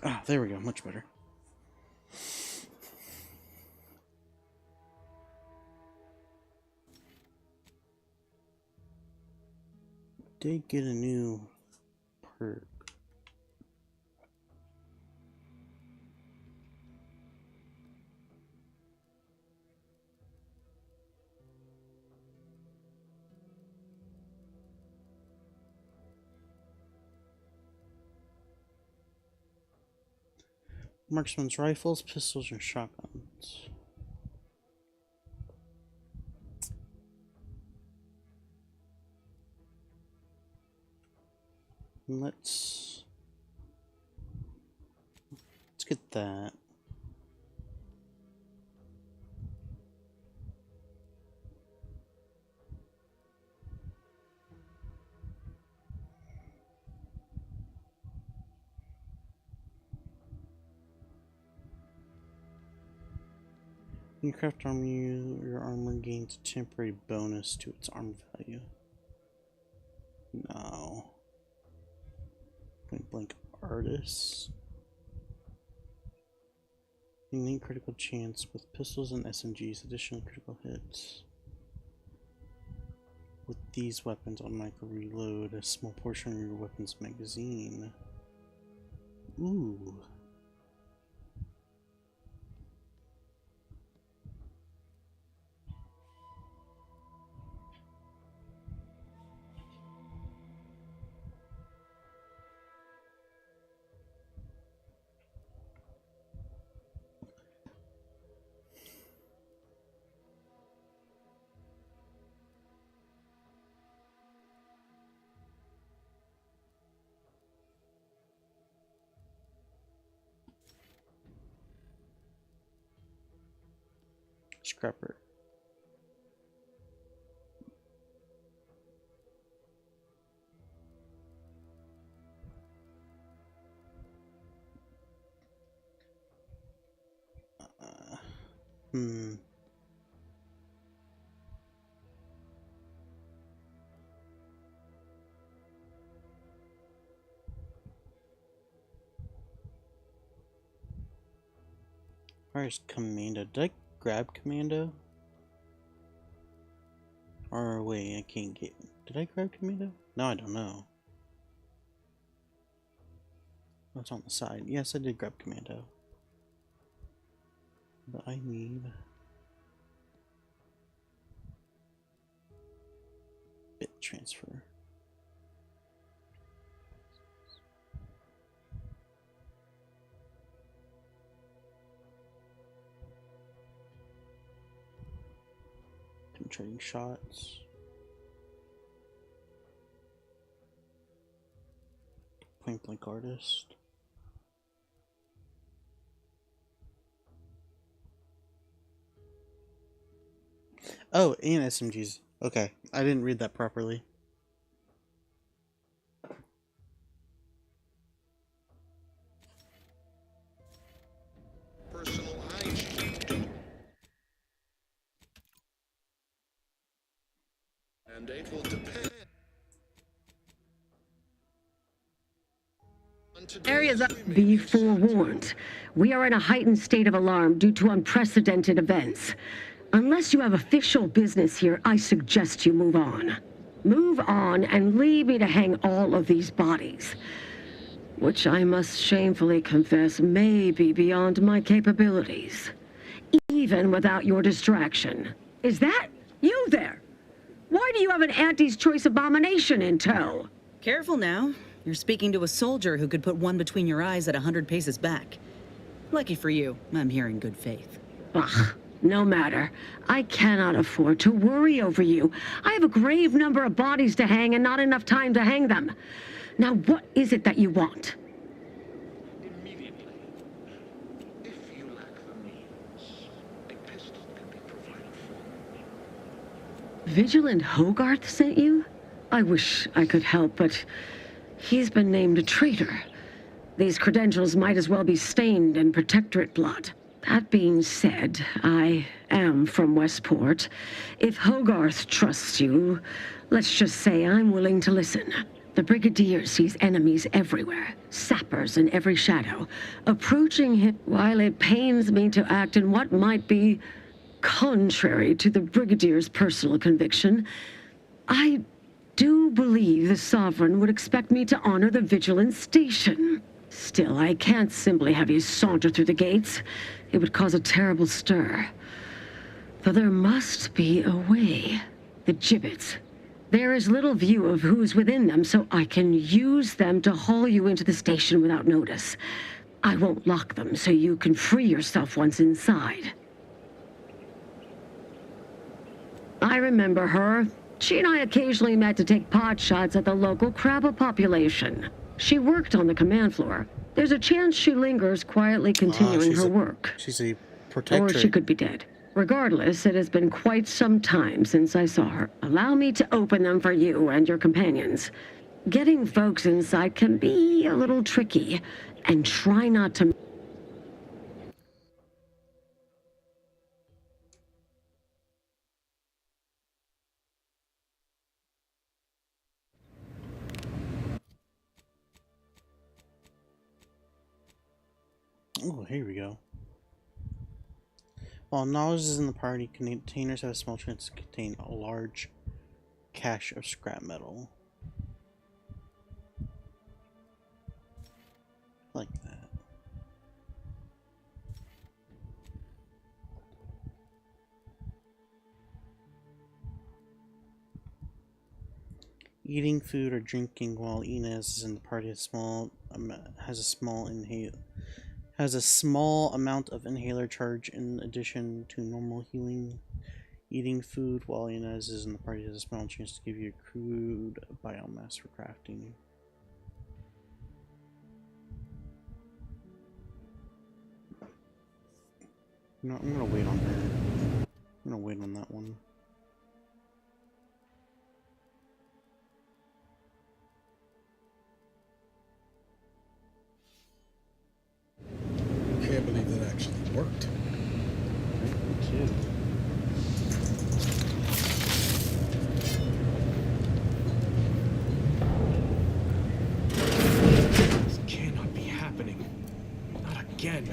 Ah, there we go. Much better. Did get a new perk. Marksman's rifles, pistols, and shotguns. Let's get that. When you craft armor, your armor gains a temporary bonus to its armor value. No. Point blank artists. Unique critical chance with pistols and SMGs, additional critical hits. With these weapons, automatically reload a small portion of your weapon's magazine. Ooh. Scrapper. Where's Commando? Did I grab Commando? Or wait, I can't get... Did I grab Commando? No, I don't know. Oh, it's on the side. Yes, I did grab Commando. But I need... bit transfer. Trading shots. Point blank artist. Oh, and SMGs. Okay, I didn't read that properly. Personal hygiene. Mandate will depend. Areas up. Be forewarned. We are in a heightened state of alarm due to unprecedented events. Unless you have official business here, I suggest you move on. Move on and leave me to hang all of these bodies. Which I must shamefully confess may be beyond my capabilities. Even without your distraction. Is that you there? Why do you have an Auntie's Choice abomination in tow? Careful now. You're speaking to a soldier who could put one between your eyes at 100 paces back. Lucky for you, I'm here in good faith. Ugh, no matter. I cannot afford to worry over you. I have a grave number of bodies to hang and not enough time to hang them. Now, what is it that you want? Immediately. If you lack the means, a pistol can be provided for. Vigilant Hogarth sent you? I wish I could help, but he's been named a traitor. These credentials might as well be stained in Protectorate blood. That being said, I am from Westport. If Hogarth trusts you, let's just say I'm willing to listen. The Brigadier sees enemies everywhere, sappers in every shadow, approaching him. While it pains me to act in what might be contrary to the Brigadier's personal conviction, I do believe the Sovereign would expect me to honor the Vigilance Station. Still, I can't simply have you saunter through the gates. It would cause a terrible stir. Though there must be a way. The gibbets. There is little view of who's within them, so I can use them to haul you into the station without notice. I won't lock them, so you can free yourself once inside. I remember her. She and I occasionally met to take pot shots at the local Krabba population. She worked on the command floor. There's a chance she lingers, quietly continuing her work. She's a protector. Or she could be dead. Regardless, it has been quite some time since I saw her. Allow me to open them for you and your companions. Getting folks inside can be a little tricky, and try not to... Oh, here we go. While knowledge is in the party, containers have a small chance to contain a large cache of scrap metal. Like that. Eating food or drinking while Inez is in the party has a small amount of inhaler charge in addition to normal healing. Eating food while Inez is in the party has a small chance to give you crude biomass for crafting. No, I'm gonna wait on her. I'm gonna wait on that one. I can't believe that actually worked. Me too. This cannot be happening. Not again.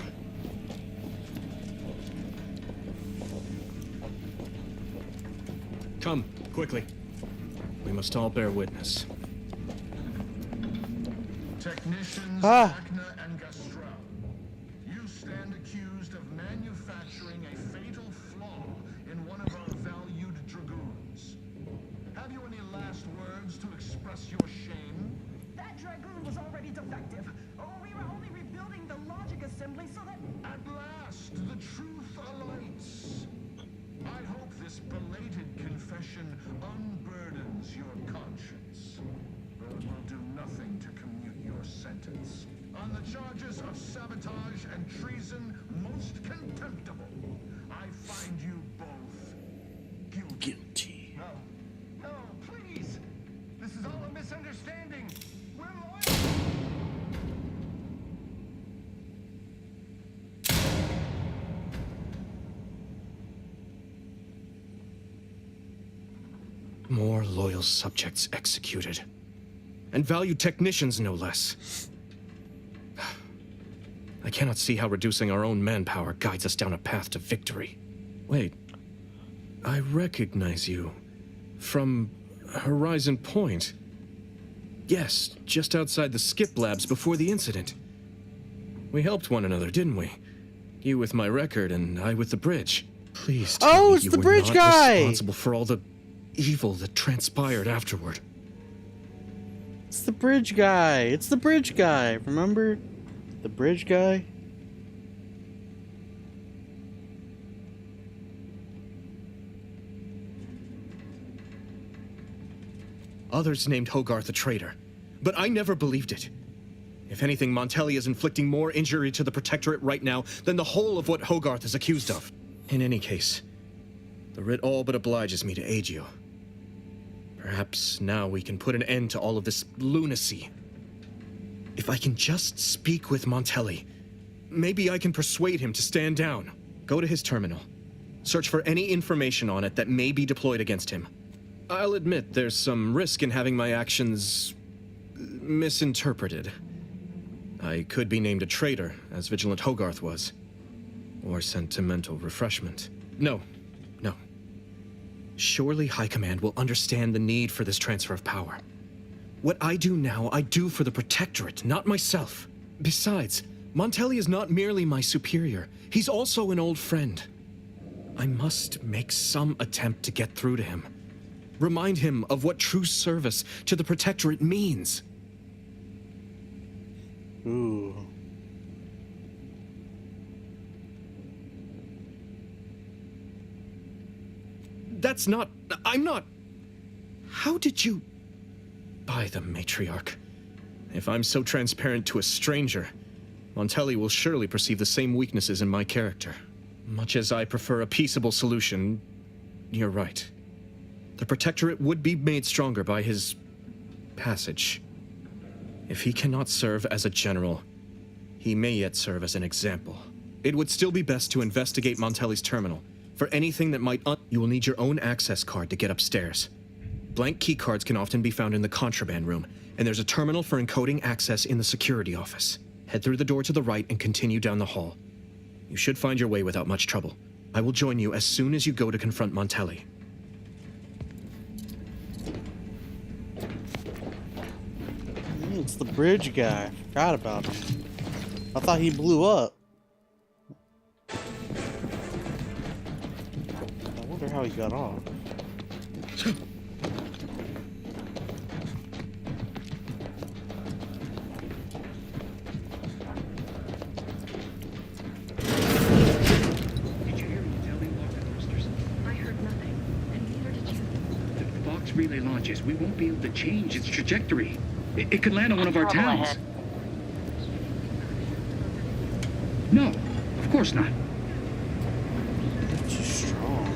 Come, quickly. We must all bear witness. Technicians Ah. Vecna and Gastrell, you stand accused of manufacturing a fatal flaw in one of our valued dragoons. Have you any last words to express your shame? That dragoon was already defective. Oh, we were only rebuilding the logic assembly so that... At last, the truth alights. I hope this belated confession unburdens your conscience, though it will do nothing to commute your sentence. On the charges of sabotage and treason, most contemptible, I find you both guilty. No, please! This is all a misunderstanding. We're loyal. More loyal subjects executed. And valued technicians, no less. I cannot see how reducing our own manpower guides us down a path to victory. Wait. I recognize you. From Horizon Point. Yes, just outside the Skip Labs before the incident. We helped one another, didn't we? You with my record and I with the bridge. Please tell me it's you the were bridge not guy! responsible for all the evil that transpired afterward. It's the bridge guy. It's the bridge guy. Remember? The bridge guy? Others named Hogarth a traitor, but I never believed it. If anything, Montelli is inflicting more injury to the Protectorate right now than the whole of what Hogarth is accused of. In any case, the writ all but obliges me to aid you. Perhaps now we can put an end to all of this lunacy. If I can just speak with Montelli, maybe I can persuade him to stand down. Go to his terminal. Search for any information on it that may be deployed against him. I'll admit there's some risk in having my actions misinterpreted. I could be named a traitor, as Vigilant Hogarth was. Or sent to mental refreshment. No. Surely High Command will understand the need for this transfer of power. What I do now, I do for the Protectorate, not myself. Besides, Montelli is not merely my superior. He's also an old friend. I must make some attempt to get through to him. Remind him of what true service to the Protectorate means. Ooh. That's not... I'm not... How did you... By the Matriarch. If I'm so transparent to a stranger, Montelli will surely perceive the same weaknesses in my character. Much as I prefer a peaceable solution, you're right. The Protectorate would be made stronger by his... passage. If he cannot serve as a general, he may yet serve as an example. It would still be best to investigate Montelli's terminal. For anything that might you will need your own access card to get upstairs. Blank keycards can often be found in the contraband room, and there's a terminal for encoding access in the security office. Head through the door to the right and continue down the hall. You should find your way without much trouble. I will join you as soon as you go to confront Montelli. It's the bridge guy. Forgot about him. I thought he blew up. I wonder how he got off. Relay launches, we won't be able to change its trajectory. It could land on one of our towns. No, of course not. Too strong.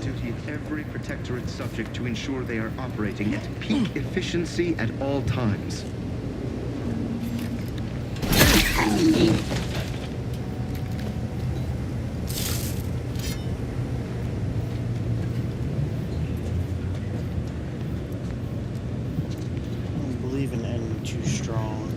Duty of every Protectorate subject to ensure they are operating at peak efficiency at all times. I don't believe in enemy too strong.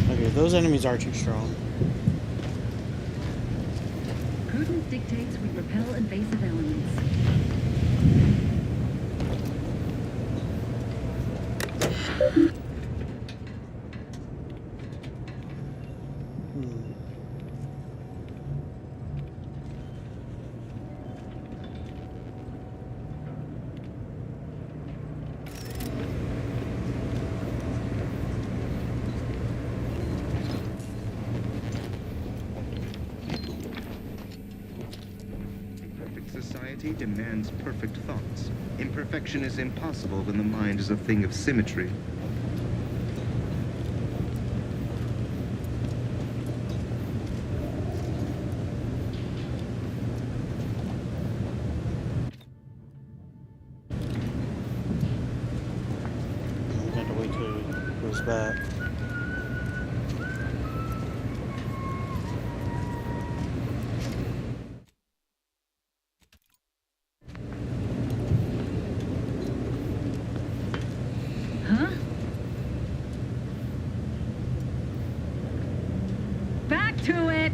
Okay, those enemies are too strong. Prudence dictates we repel invasive elements. Society demands perfect thoughts. Imperfection is impossible when the mind is a thing of symmetry. I'm gonna have to wait till it goes back. Huh? Back to it!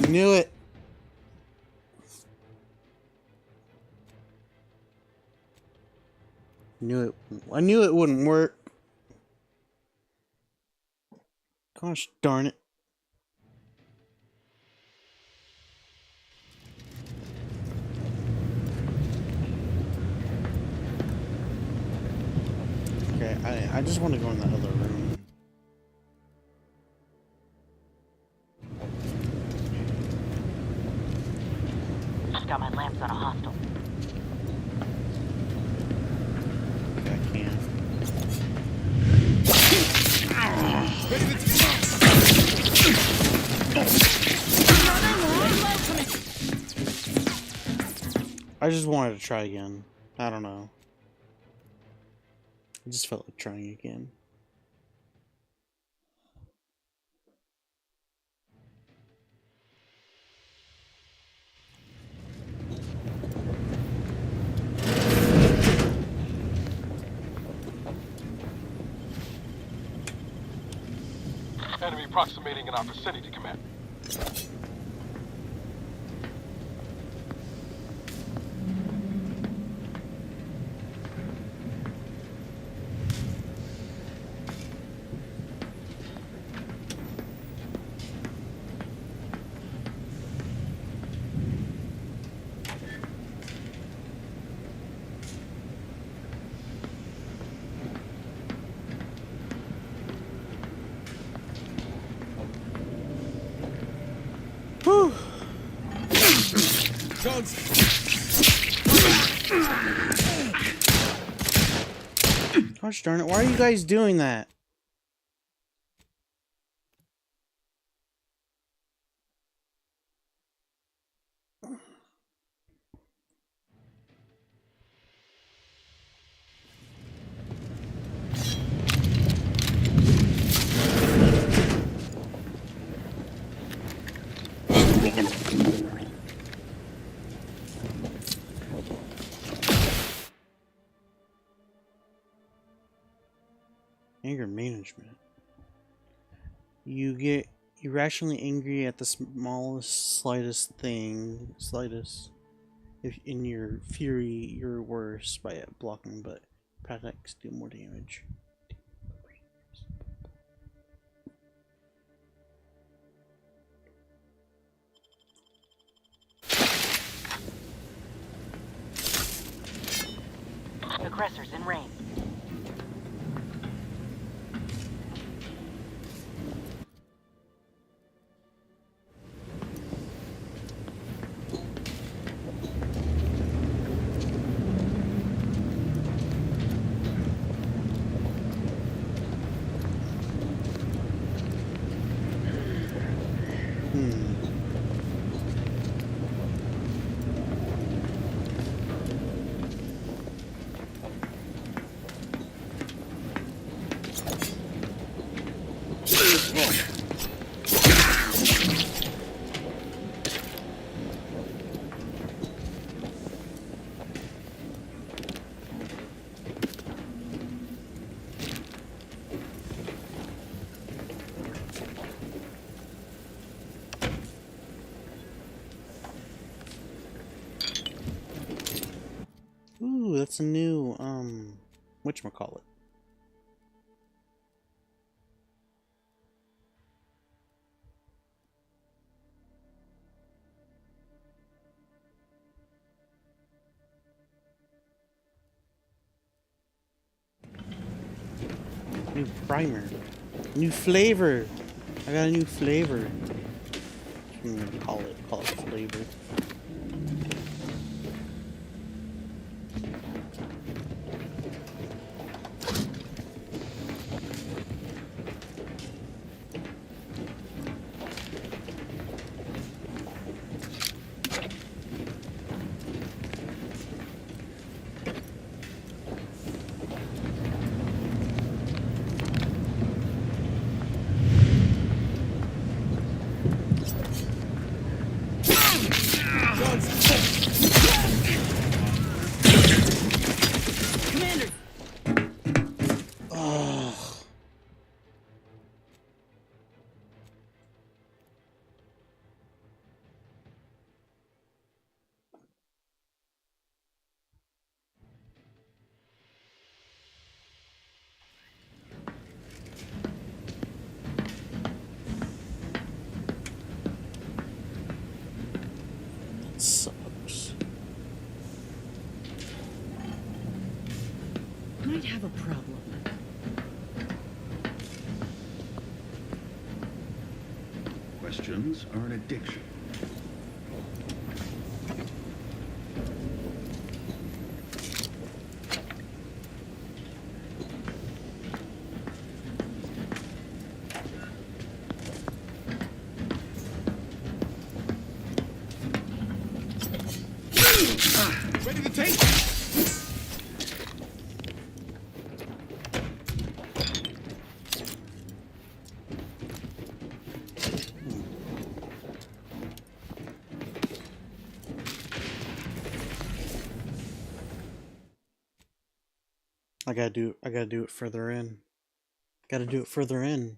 Knew it. Knew it. I knew it wouldn't work. Gosh darn it. Okay, I just want to go in that other room. Got my lamps on a hostile. Okay, I can. I just wanted to try again. I don't know. I just felt like trying again. Enemy approximating in our vicinity, Command. Gosh darn it, why are you guys doing that? Anger management. You get irrationally angry at the smallest, slightest thing. If in your fury, you're worse by blocking, but attacks do more damage. Aggressors in range. Ooh, that's a new, whatchamacallit. New primer. New flavor. I got a new flavor. I'm gonna call it flavor. Sucks. Might have a problem. Questions are an addiction. Ready to take? I gotta do it further in. Gotta do it further in.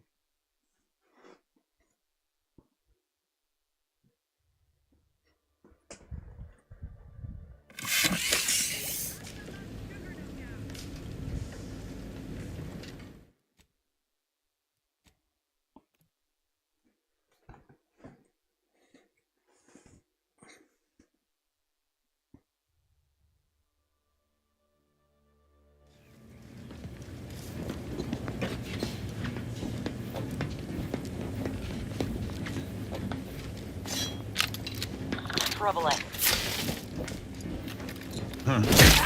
Trouble it. huh?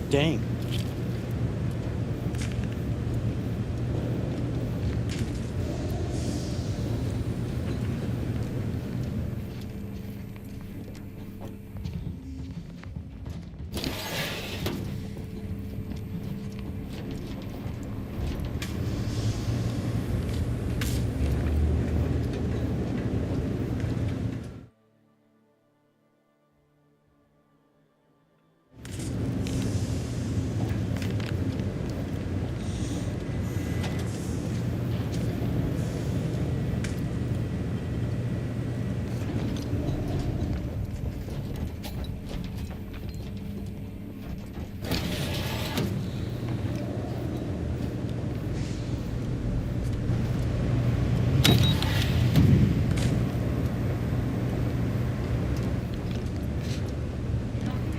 Dang.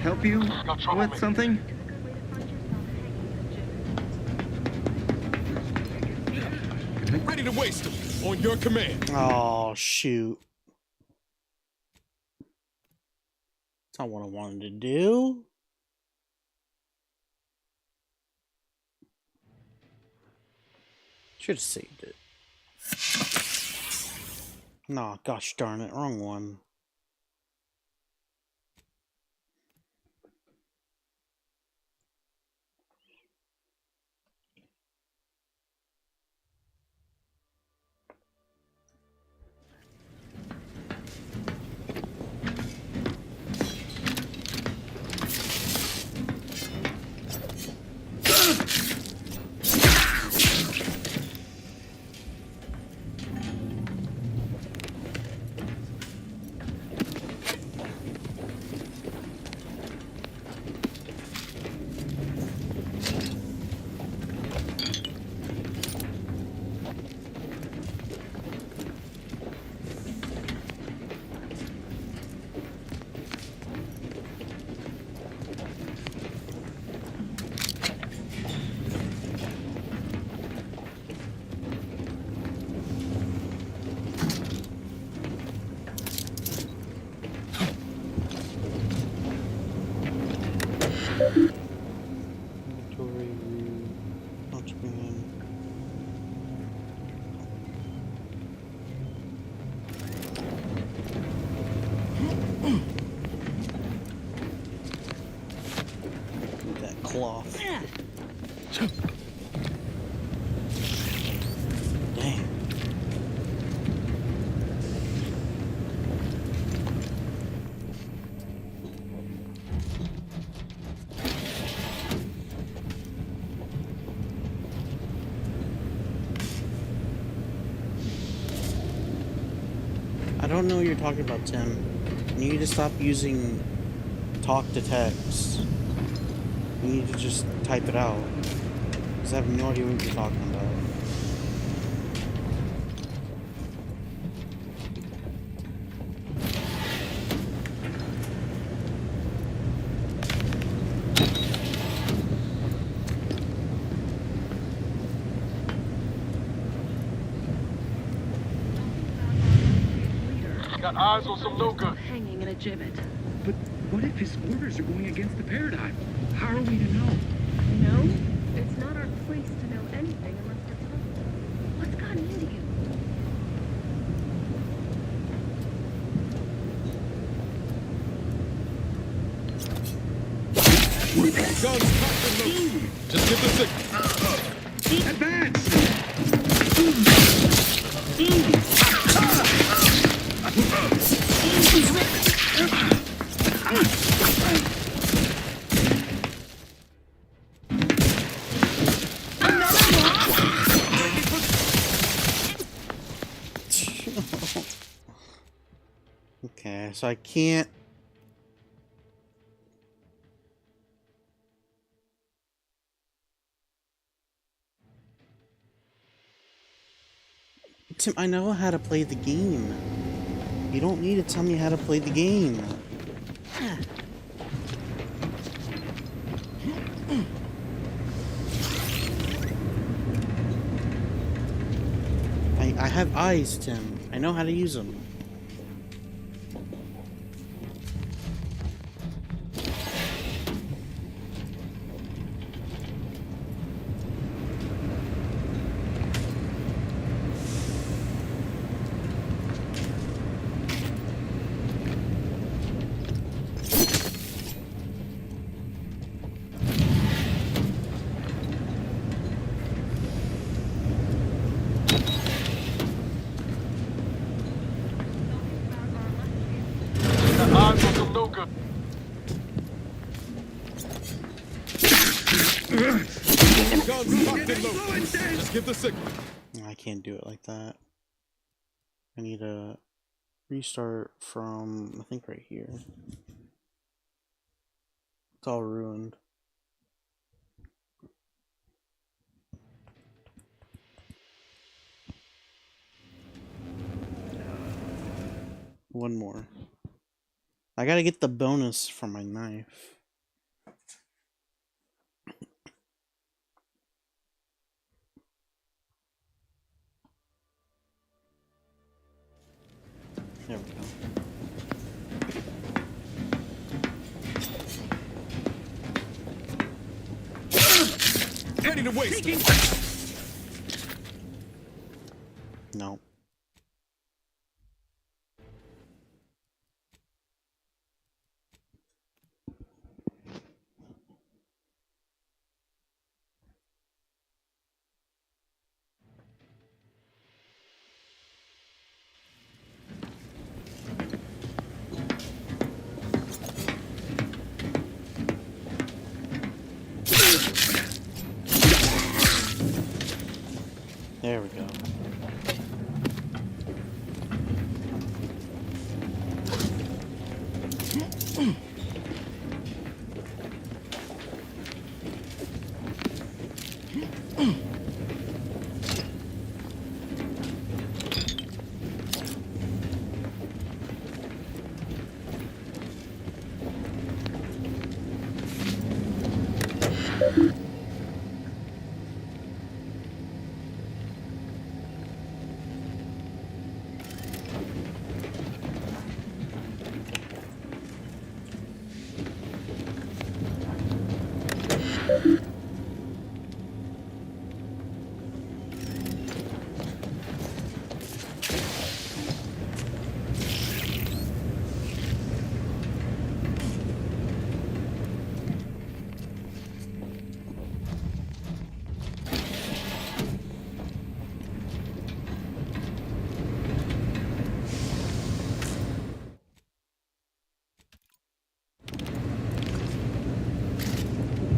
Help you with something? Ready to waste them on your command. Oh, shoot. That's not what I wanted to do. Should have saved it. Nah, gosh darn it, wrong one. Inventory, launchman. That cloth. Dang. I don't know what you're talking about, Tim. You need to stop using talk to text. You need to just type it out. Because I have no idea what you're talking about. Got eyes on some no-good. Hanging in a gibbet. But what if his orders are going against the paradigm? How are we to know? No, it's not our place to know anything unless we're told. What's gotten into you? Guns cocked and loaded. Just give the signal. Advance! So I can't. Tim, I know how to play the game. You don't need to tell me how to play the game. I have eyes, Tim. I know how to use them. Just give the signal. I can't do it like that. I need to restart from, I think, right here. It's all ruined. One more. I gotta get the bonus for my knife. There we go. Ready to waste. No. There we go.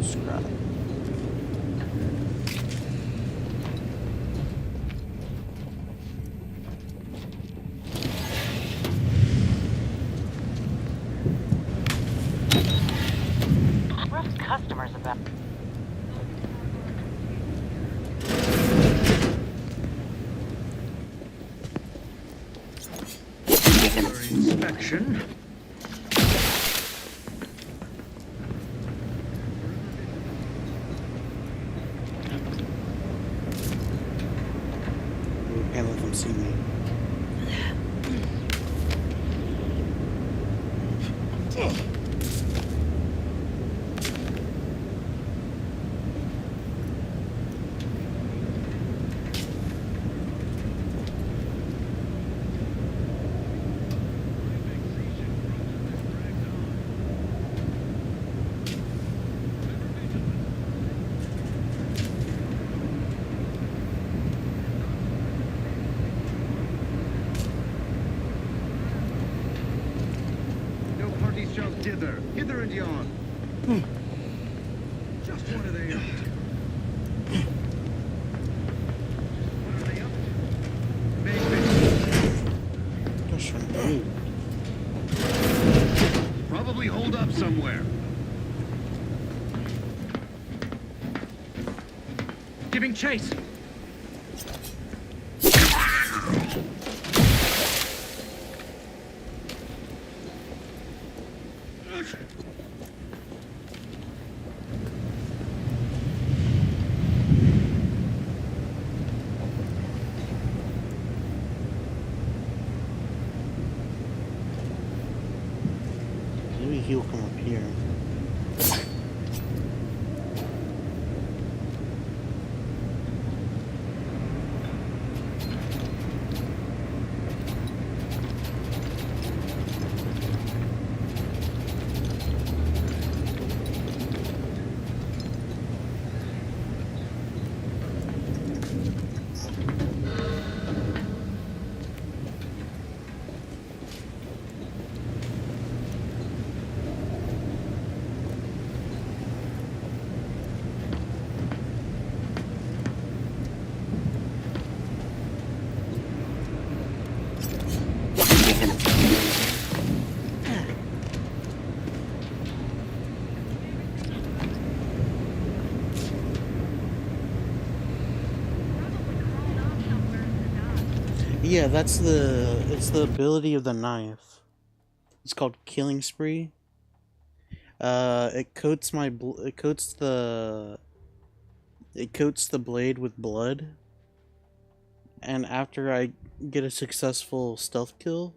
Scrap. Roof's customers about. Inspection. Can't let them see me. No parties shall dither, hither and yon. Just what are they up to? What are they up to? Make me. Gosh, I'm rude. holed up somewhere. Giving chase. Maybe he'll come up here. Yeah, it's the ability of the knife. It's called Killing Spree. It coats the blade with blood. And after I get a successful stealth kill,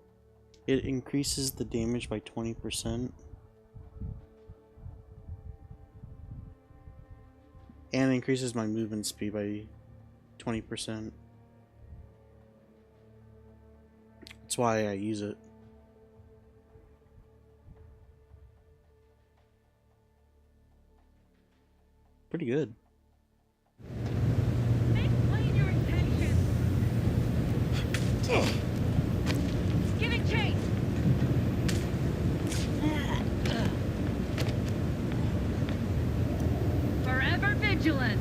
it increases the damage by 20%. And increases my movement speed by 20%. That's why I use it. Pretty good. Explain your intentions. Giving chase. Forever vigilant.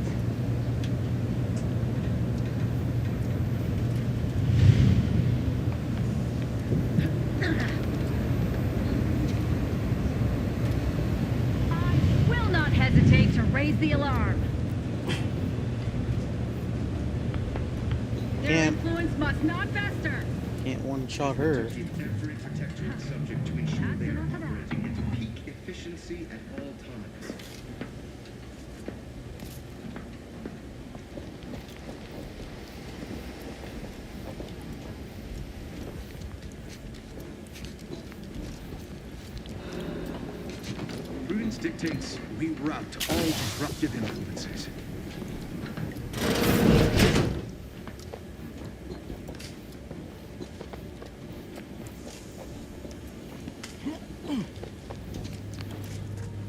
I will not hesitate to raise the alarm. Their influence must not fester. Can't one-shot her. Every protectorate subject to ensure they are operating at peak efficiency at all times. Prudence dictates we rout all disruptive influences.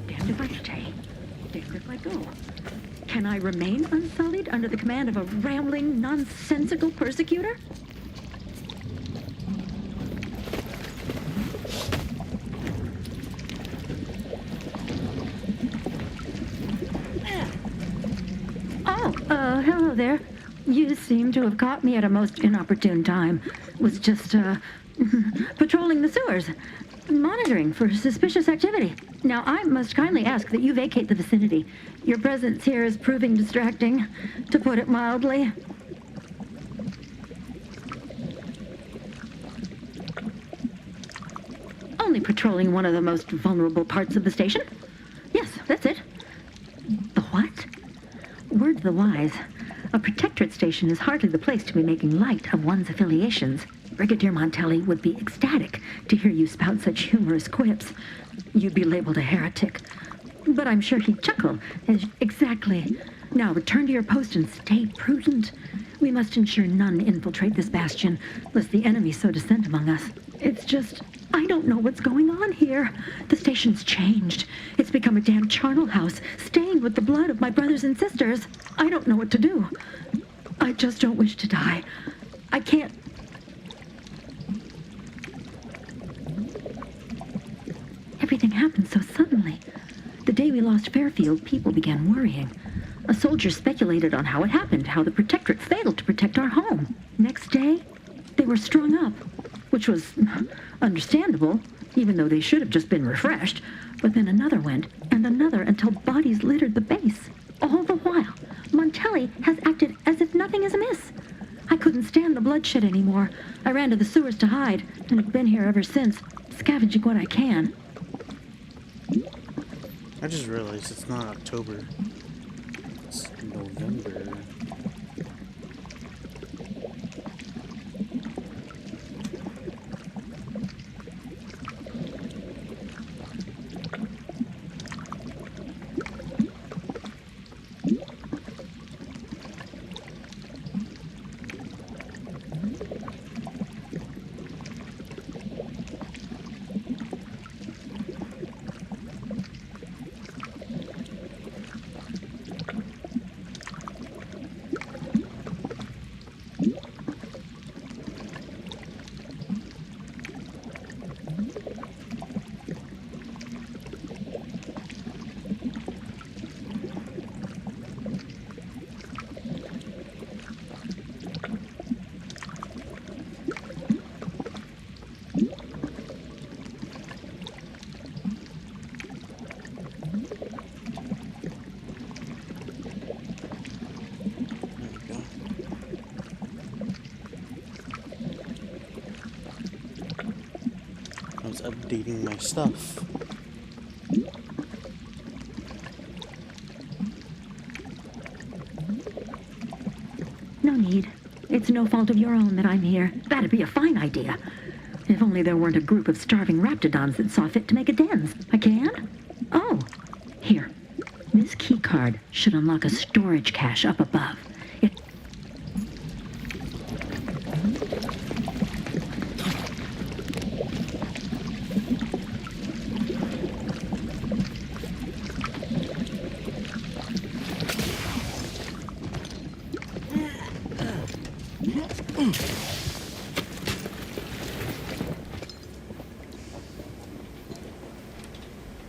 Damned if I stay, damned if I go. Can I remain unsullied under the command of a rambling, nonsensical persecutor? Hello there. You seem to have caught me at a most inopportune time. Was just, patrolling the sewers, monitoring for suspicious activity. Now, I must kindly ask that you vacate the vicinity. Your presence here is proving distracting, to put it mildly. Only patrolling one of the most vulnerable parts of the station? Yes, that's it. The what? Word to the wise. A protectorate station is hardly the place to be making light of one's affiliations. Brigadier Montelli would be ecstatic to hear you spout such humorous quips. You'd be labeled a heretic. But I'm sure he'd chuckle. Exactly. Now return to your post and stay prudent. We must ensure none infiltrate this bastion, lest the enemy so descend among us. It's just, I don't know what's going on here. The station's changed. It's become a damn charnel house, stained with the blood of my brothers and sisters. I don't know what to do. I just don't wish to die. I can't... Everything happened so suddenly. The day we lost Fairfield, people began worrying. A soldier speculated on how it happened, how the Protectorate failed to protect our home. Next day, they were strung up, which was understandable. even though they should have just been refreshed. But then another went, and another, until bodies littered the base. All the while, Montelli has acted as if nothing is amiss. I couldn't stand the bloodshed anymore. I ran to the sewers to hide, and have been here ever since, scavenging what I can. I just realized it's not October. It's November. Updating my stuff. No need. It's no fault of your own that I'm here. That'd be a fine idea. If only there weren't a group of starving raptidons that saw fit to make a dens. I can? Oh, here. This key card should unlock a storage cache up above.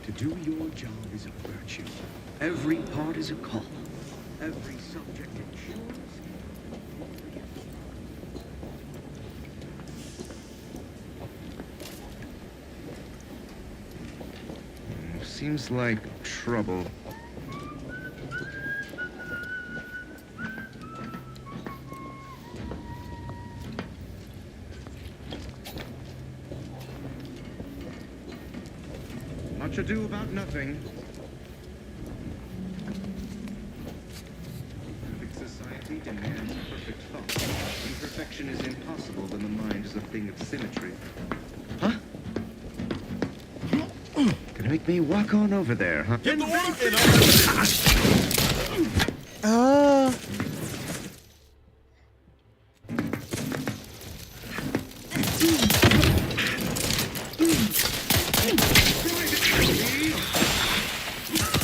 To do your job is a virtue. Every part is a call. Every subject ensures. Seems like trouble. Much ado about nothing. Perfect society demands perfect thought. Imperfection is impossible when the mind is a thing of symmetry. Huh? Gonna make me walk on over there, huh? Get the water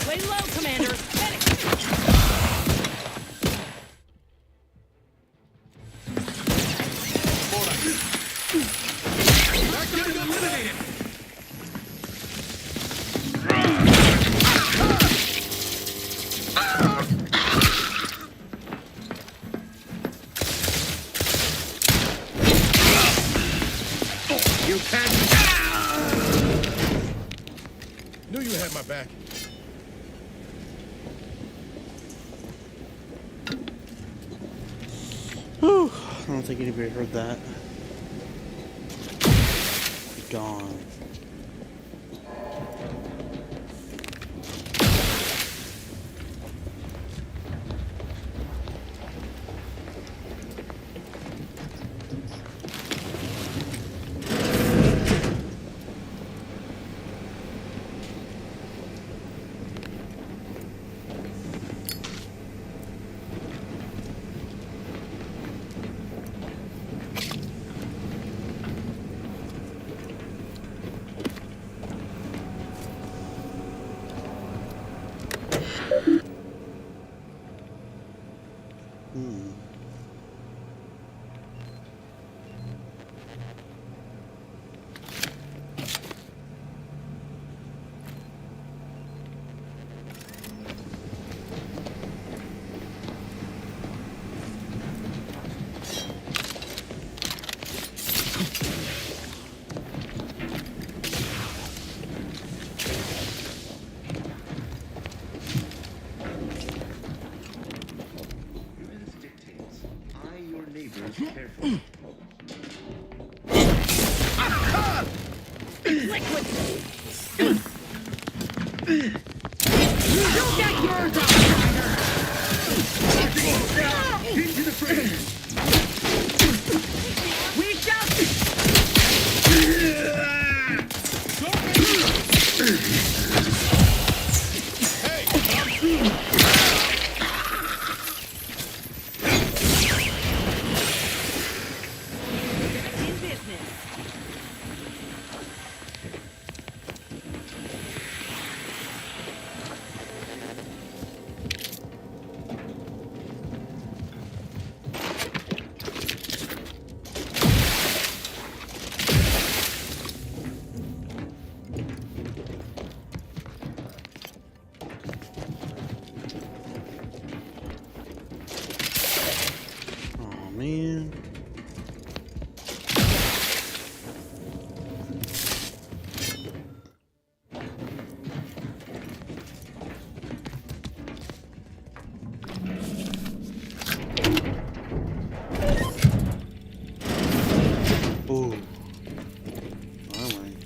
Lay low, Commander. You can't. Knew you had my back. Whew. I don't think anybody heard that. Be gone. Careful. Liquid! You'll get yours, Outsider! Into the frame! We shall... In business. Oh man. Ooh. Alright.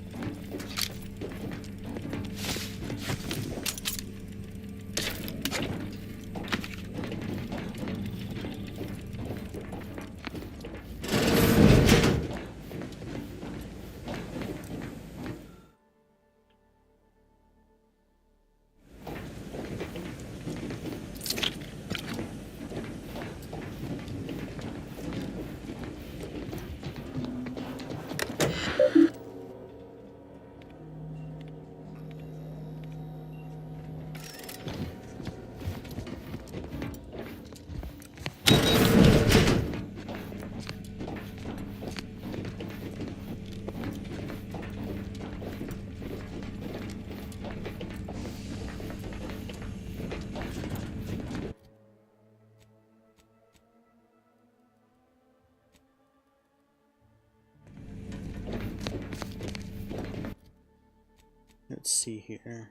Let's see here.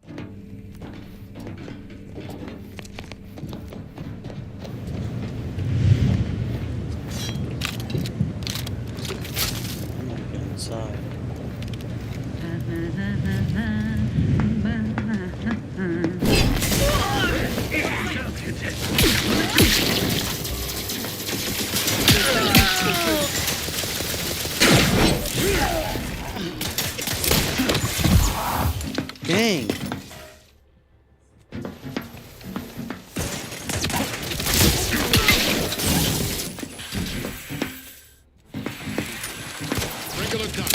I'm gonna get inside. Dang. Regular cut.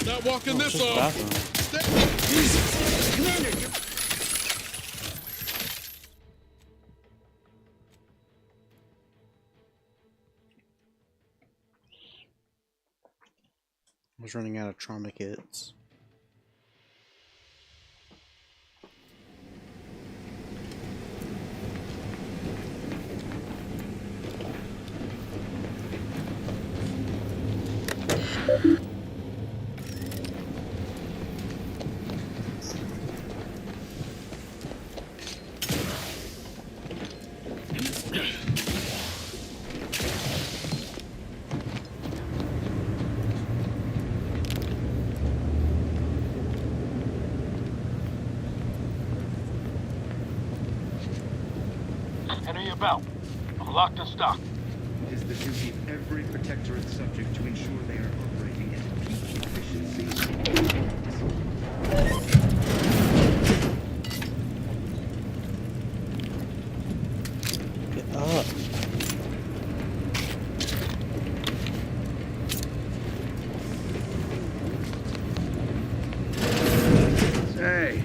Not walking this off. Commander, you're... I was running out of trauma kits. Enemy about. I'm locked and stocked. It is the duty of every protectorate subject to ensure they are operating at peak efficiency. Get up. Say,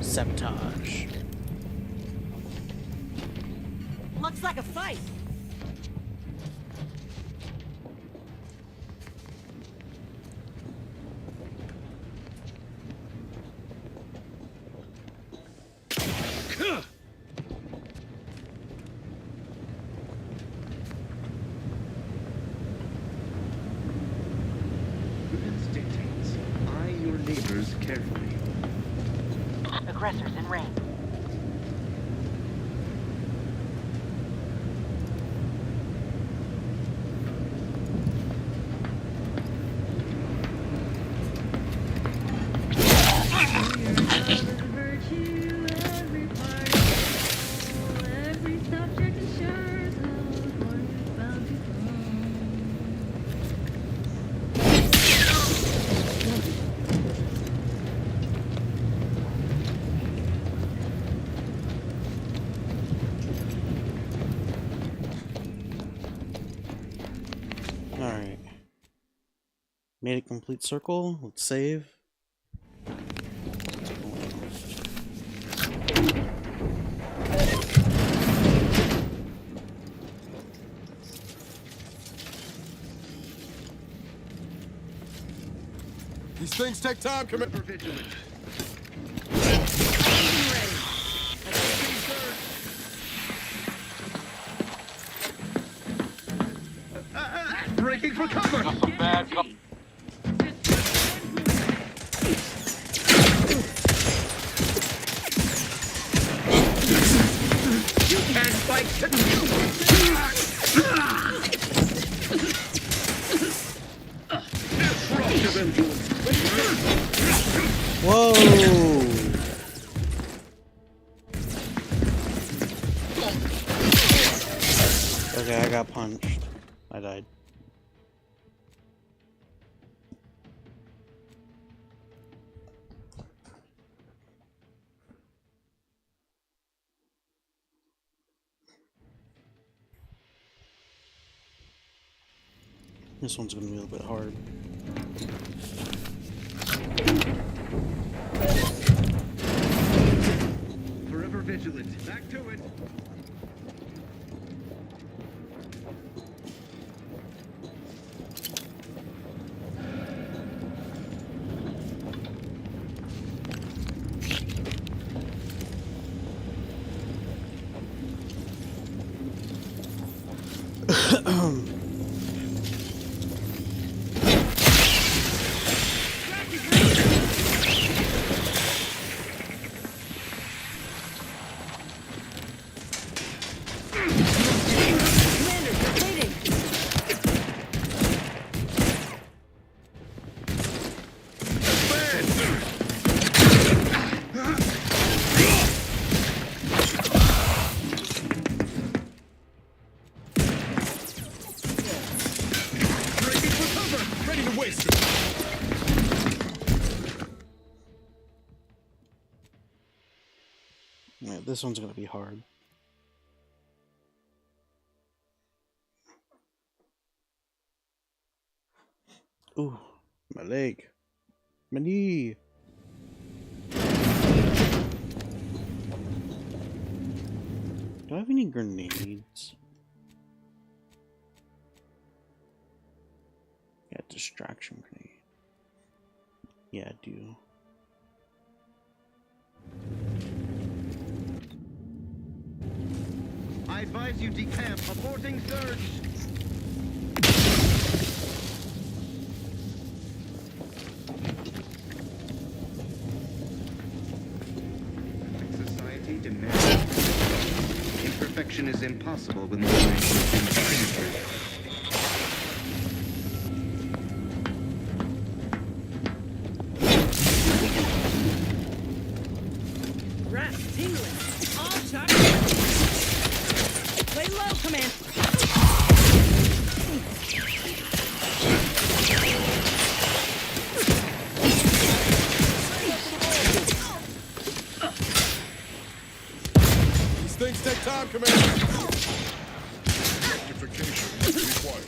Sabotage. Looks like a fight. Prudence dictates. Eye your neighbors carefully. Aggressors in range. Alright. Made a complete circle. Let's save. These things take time, Commander. Vigilant. Breaking for cover! Got some bad co- You can't fight Whoa! Okay, I got punched. I died. This one's gonna be a little bit hard. Forever vigilant. Back to it. Ready to waste it. Yeah, this one's gonna be hard. Ooh, my leg. My knee. Do I have any grenades? Yeah, distraction grenade. Yeah, I do. I advise you decamp. Aborting surge. Society demands. Imperfection is impossible when the mind is in symmetry. Rats tingling. All chocolate. Command. These things take time, Commander. Rectification is required.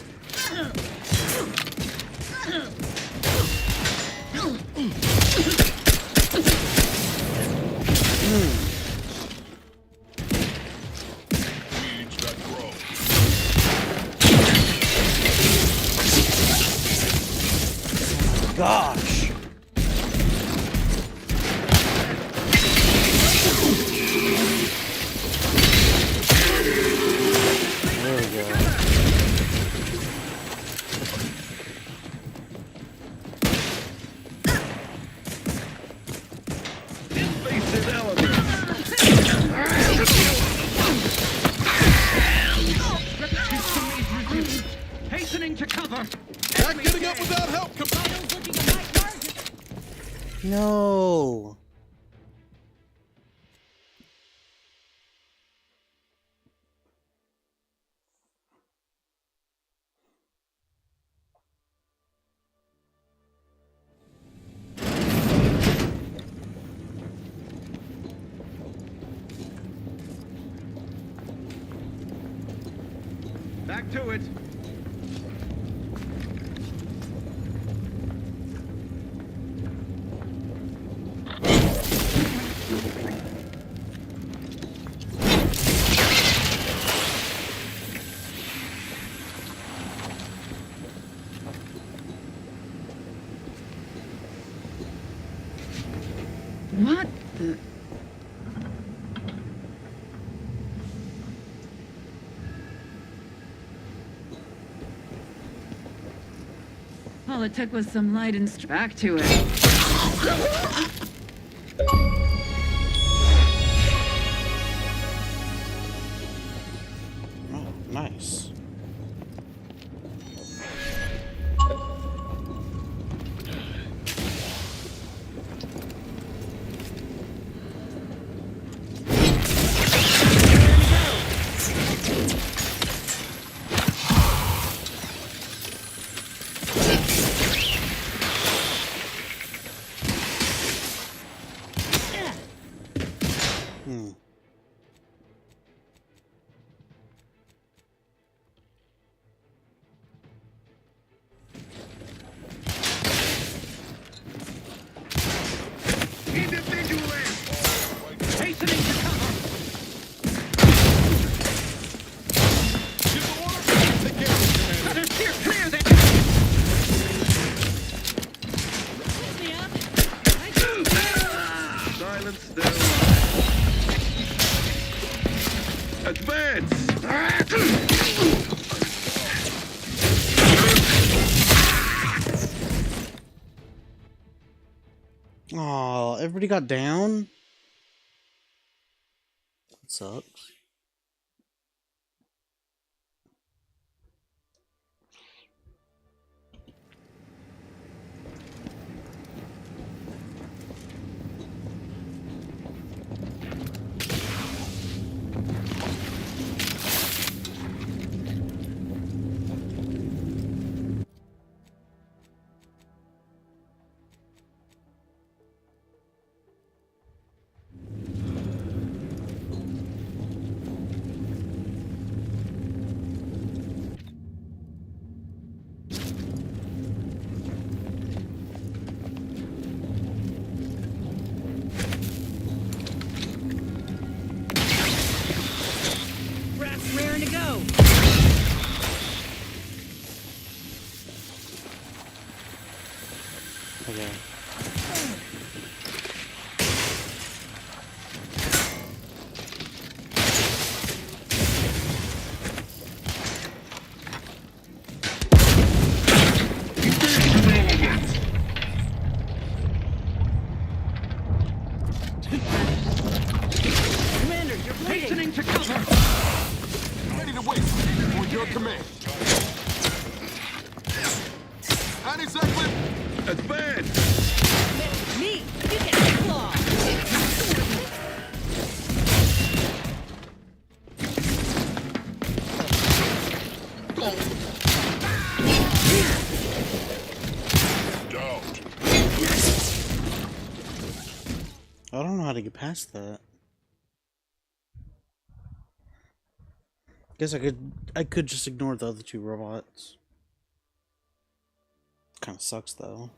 Weeds that grow. Gosh. There we go. Invasive elements. Hastening to cover. Not getting up without help, Commander. No. Back to it. What the? All it took was some light and back to it. Oh, nice. Hastening to cover. Give the order. Take care of it, Commander. Steer clear there. Silence still. Advance. Oh, everybody got down? That sucks. Brass raring to go. Okay. Commander, you're bleeding. Hastening to cover. Ready to wait for your command. Not exactly. Advance. Me, you get a claw. to get past that. Guess I could just ignore the other two robots. Kind of sucks though.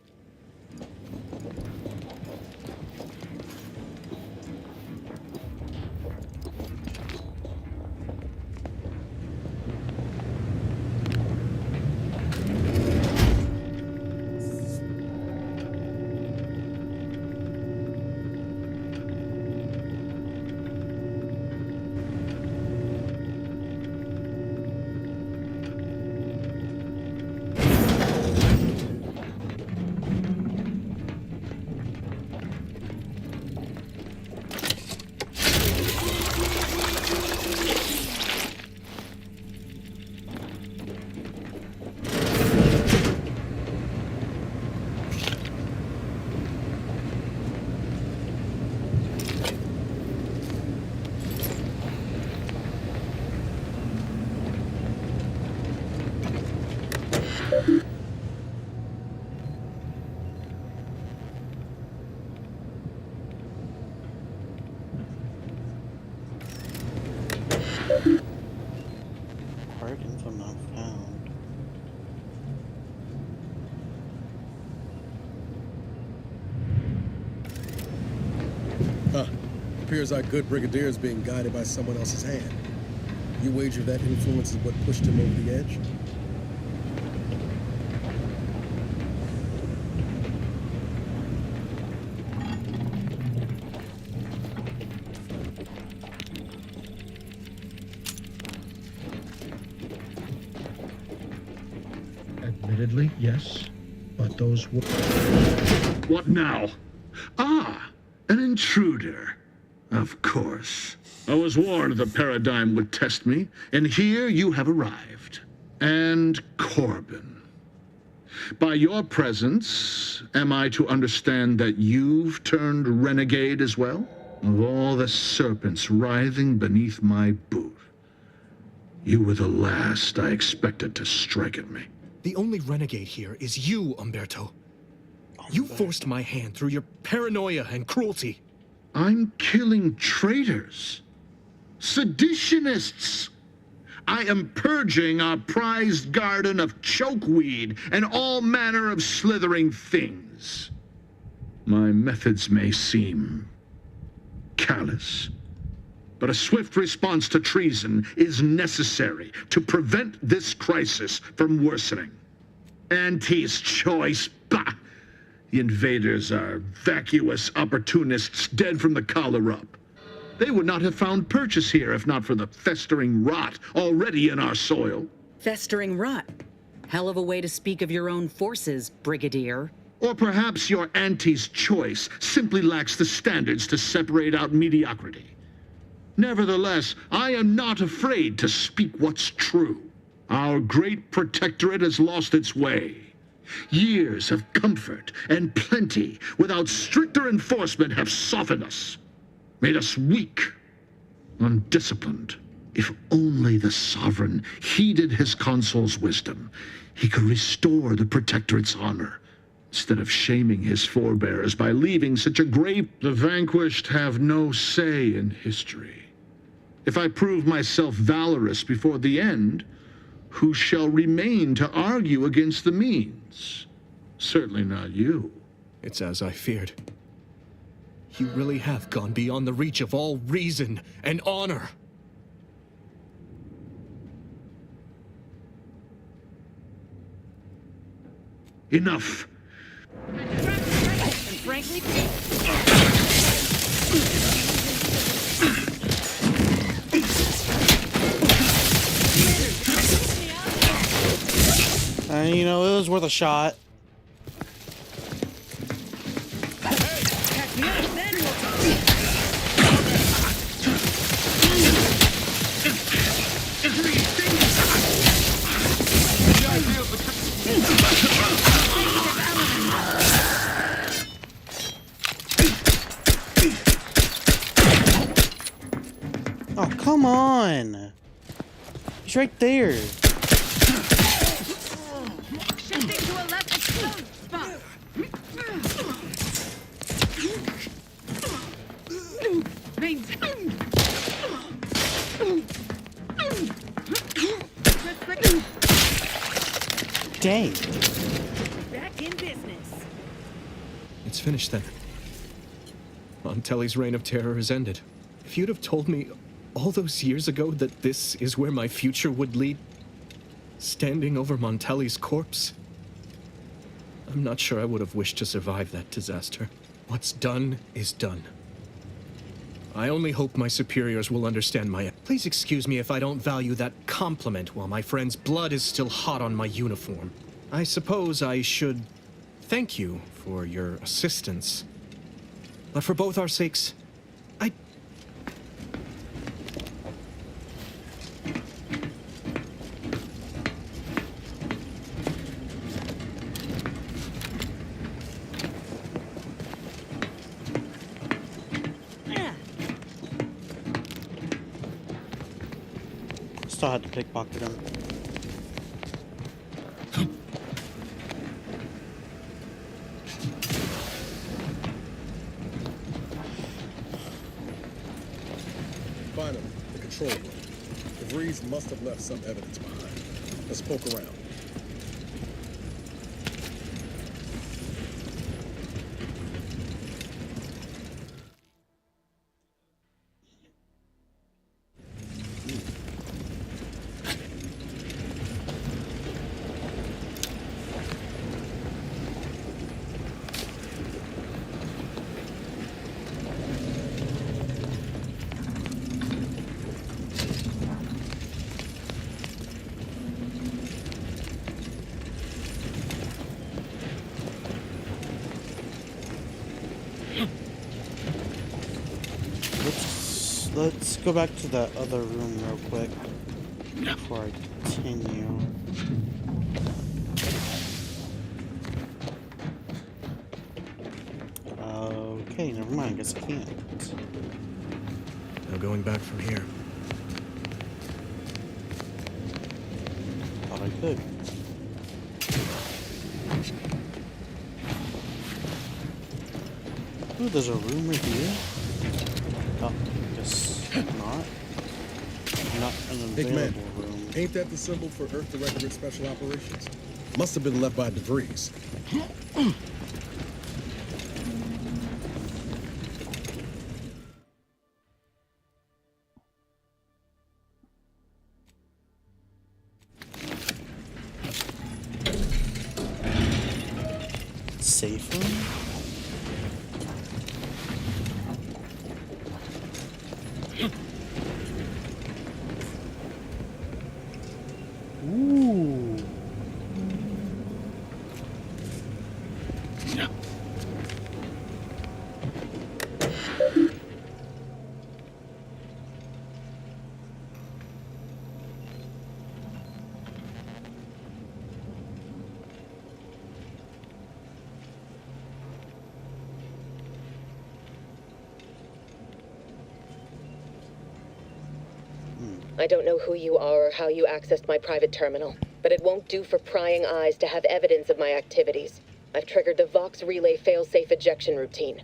Part info not found. Huh. Appears our good brigadier is being guided by someone else's hand. You wager that influence is what pushed him over the edge? Admittedly, yes. But those were... What now? Ah, an intruder. Of course. I was warned the paradigm would test me, and here you have arrived. And Corbin. By your presence, am I to understand that you've turned renegade as well? Of all the serpents writhing beneath my boot, you were the last I expected to strike at me. The only renegade here is you, Umberto. You forced my hand through your paranoia and cruelty. I'm killing traitors, seditionists. I am purging our prized garden of chokeweed and all manner of slithering things. My methods may seem callous, but a swift response to treason is necessary to prevent this crisis from worsening. Auntie's choice, bah! The invaders are vacuous opportunists dead from the collar up. They would not have found purchase here if not for the festering rot already in our soil. Festering rot? Hell of a way to speak of your own forces, Brigadier. Or perhaps your auntie's choice simply lacks the standards to separate out mediocrity. Nevertheless, I am not afraid to speak what's true. Our great protectorate has lost its way. Years of comfort and plenty without stricter enforcement have softened us, made us weak, undisciplined. If only the sovereign heeded his consul's wisdom, he could restore the protectorate's honor, instead of shaming his forebears by leaving such a grave. The vanquished have no say in history. If I prove myself valorous before the end, who shall remain to argue against the means? Certainly not you. It's as I feared. You really have gone beyond the reach of all reason and honor. Enough. And frankly, you know, it was worth a shot. Oh, come on. He's right there. Shifting to a less exposed spot. Dang. Back in business. It's finished then. Montelli's reign of terror has ended. If you'd have told me all those years ago that this is where my future would lead, standing over Montelli's corpse, I'm not sure I would have wished to survive that disaster. What's done is done. I only hope my superiors will understand my... Please excuse me if I don't value that compliment while my friend's blood is still hot on my uniform. I suppose I should thank you for your assistance. But for both our sakes, Still had to pickpocket him. Finally, the control room. DeVries must have left some evidence behind. Let's poke around. Let's go back to that other room real quick before I continue. Okay, never mind. Guess I can't. No going back from here. Thought I could. Ooh, there's a room right here. Oh, guess not. Not an Hey, Commander, available room. ain't that the symbol for Earth Directorate Special Operations? Must have been left by DeVries. Safe room? Ooh. I don't know who you are or how you accessed my private terminal, but it won't do for prying eyes to have evidence of my activities. I've triggered the Vox Relay failsafe ejection routine.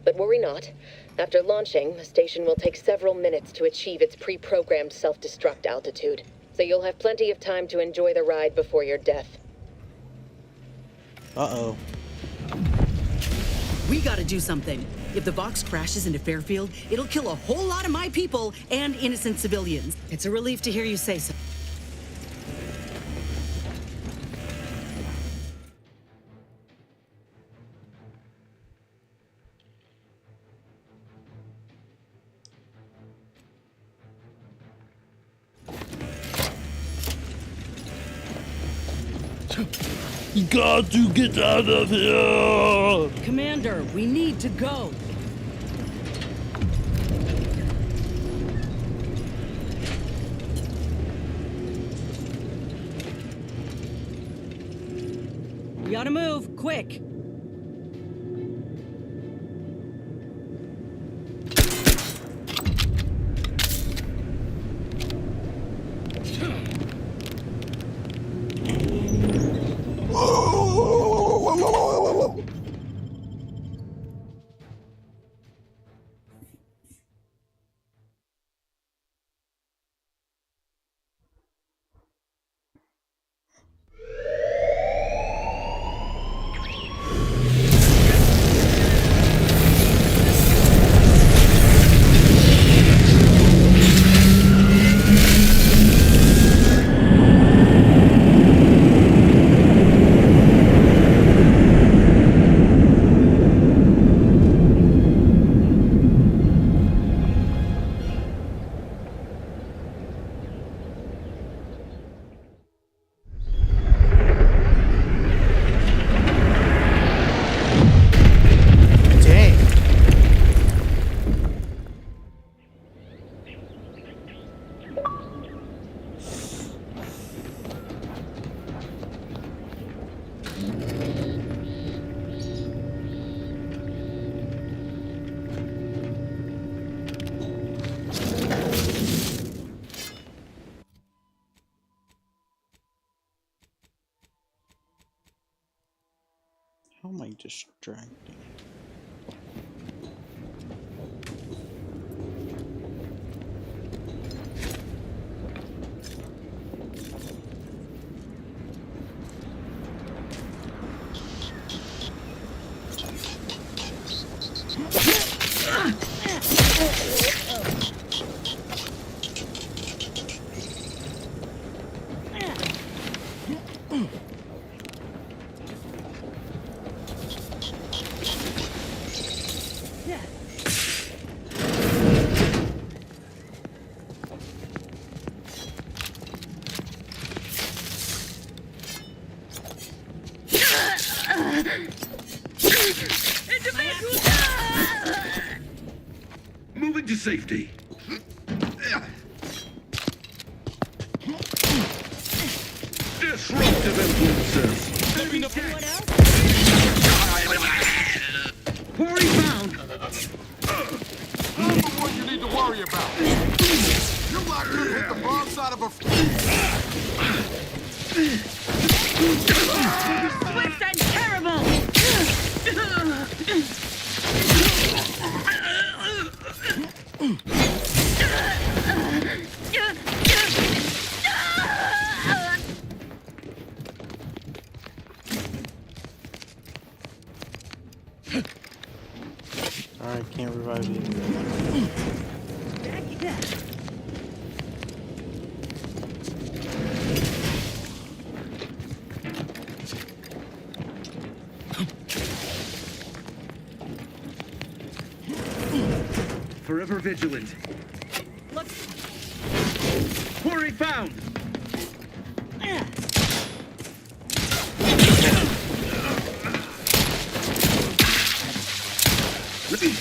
But worry not. After launching, the station will take several minutes to achieve its pre-programmed self-destruct altitude, so you'll have plenty of time to enjoy the ride before your death. Uh-oh. We gotta do something. If the Vox crashes into Fairfield, it'll kill a whole lot of my people and innocent civilians. It's a relief to hear you say so. You got to get out of here! Commander, we need to go. We gotta move, quick. How am I distracting? Moving to safety. Disruptive influences. Let me know what else? Quarry found. I'm the one you need to worry about. You locked in hit the wrong side of a... Swift and terrible! Alright, can't revive you. Forever vigilant. Look. Quarry found. Leave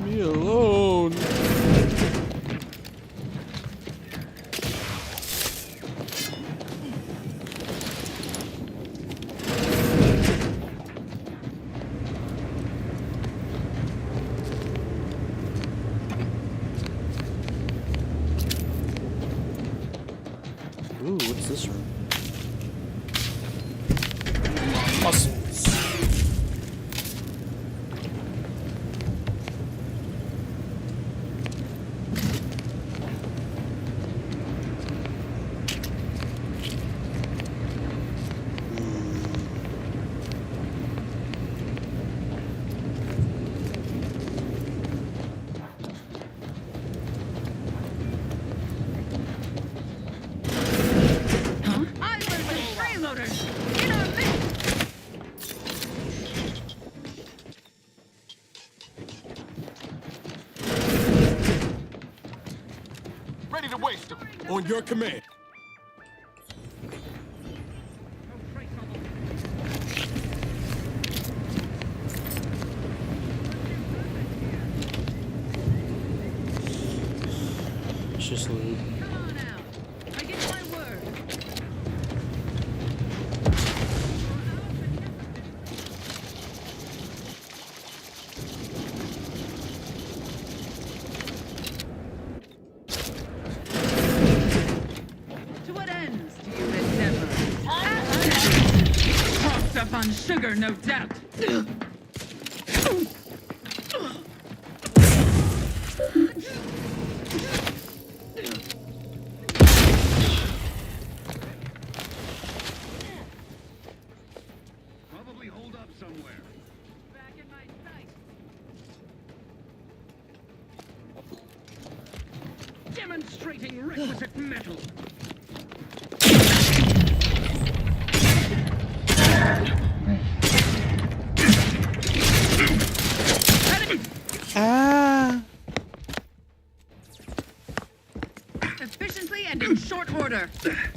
me alone. Ooh, what's this room? Muscles. Ready to waste them. On your command. It's just loot. Come on out. I give my word. To what ends do you endeavor? Propped up on sugar, no doubt. Probably hold up somewhere. Back in my sight. Demonstrating requisite metal. Ah! Efficiently and in short order. Over here!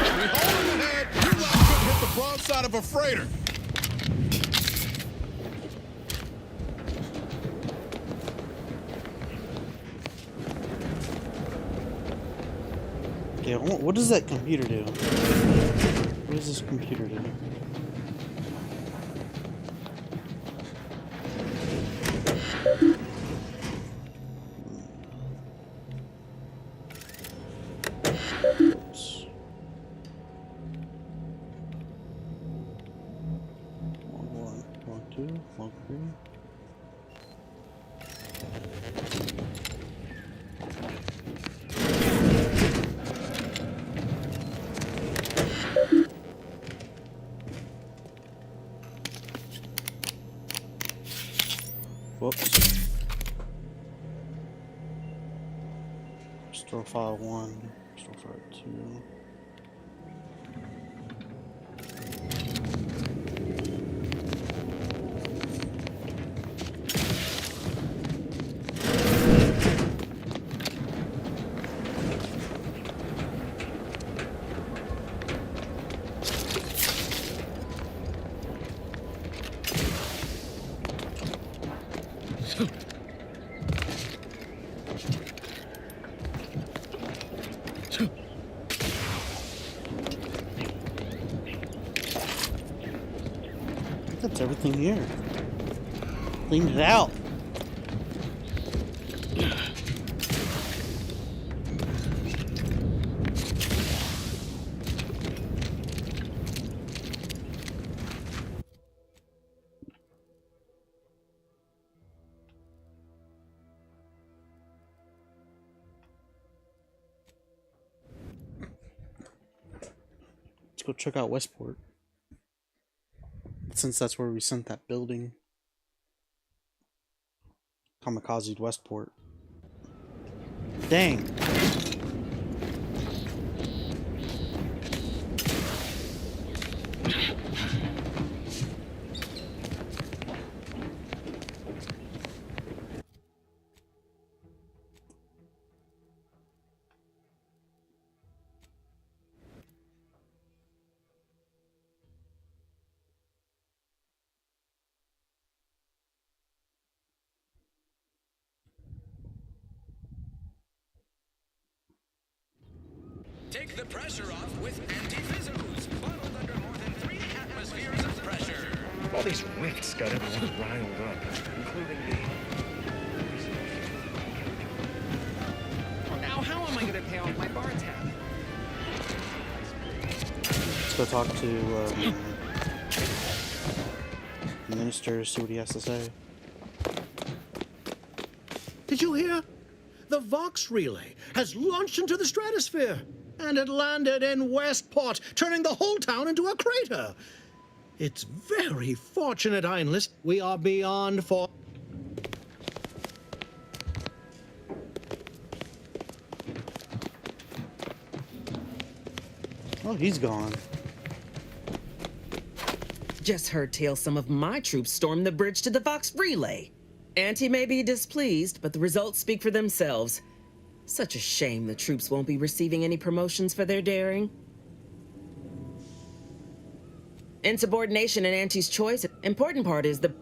We hold him ahead. You lot couldn't hit the wrong side of a freighter. Okay, what does that computer do? What does this computer do? 2, log 3. Whoops. Restore file 1, restore file 2. That's everything here. Cleaned it out. Let's go check out Westport. Since that's where we sent that building. Kamikaze Westport. Dang. Take the pressure off with anti-fizzles, bottled under more than 3 atmospheres of pressure. All these rifts got everyone riled up, including me. Well, now how am I going to pay off my bar tab? Let's go talk to the minister, see what he has to say. Did you hear? The Vox relay has launched into the stratosphere, and it landed in Westport, turning the whole town into a crater. It's very fortunate, Einlist. We are beyond for... Oh, he's gone. Just heard tell some of my troops stormed the bridge to the Vox relay. Auntie may be displeased, but the results speak for themselves. Such a shame the troops won't be receiving any promotions for their daring. Insubordination and Auntie's choice. Important part is the...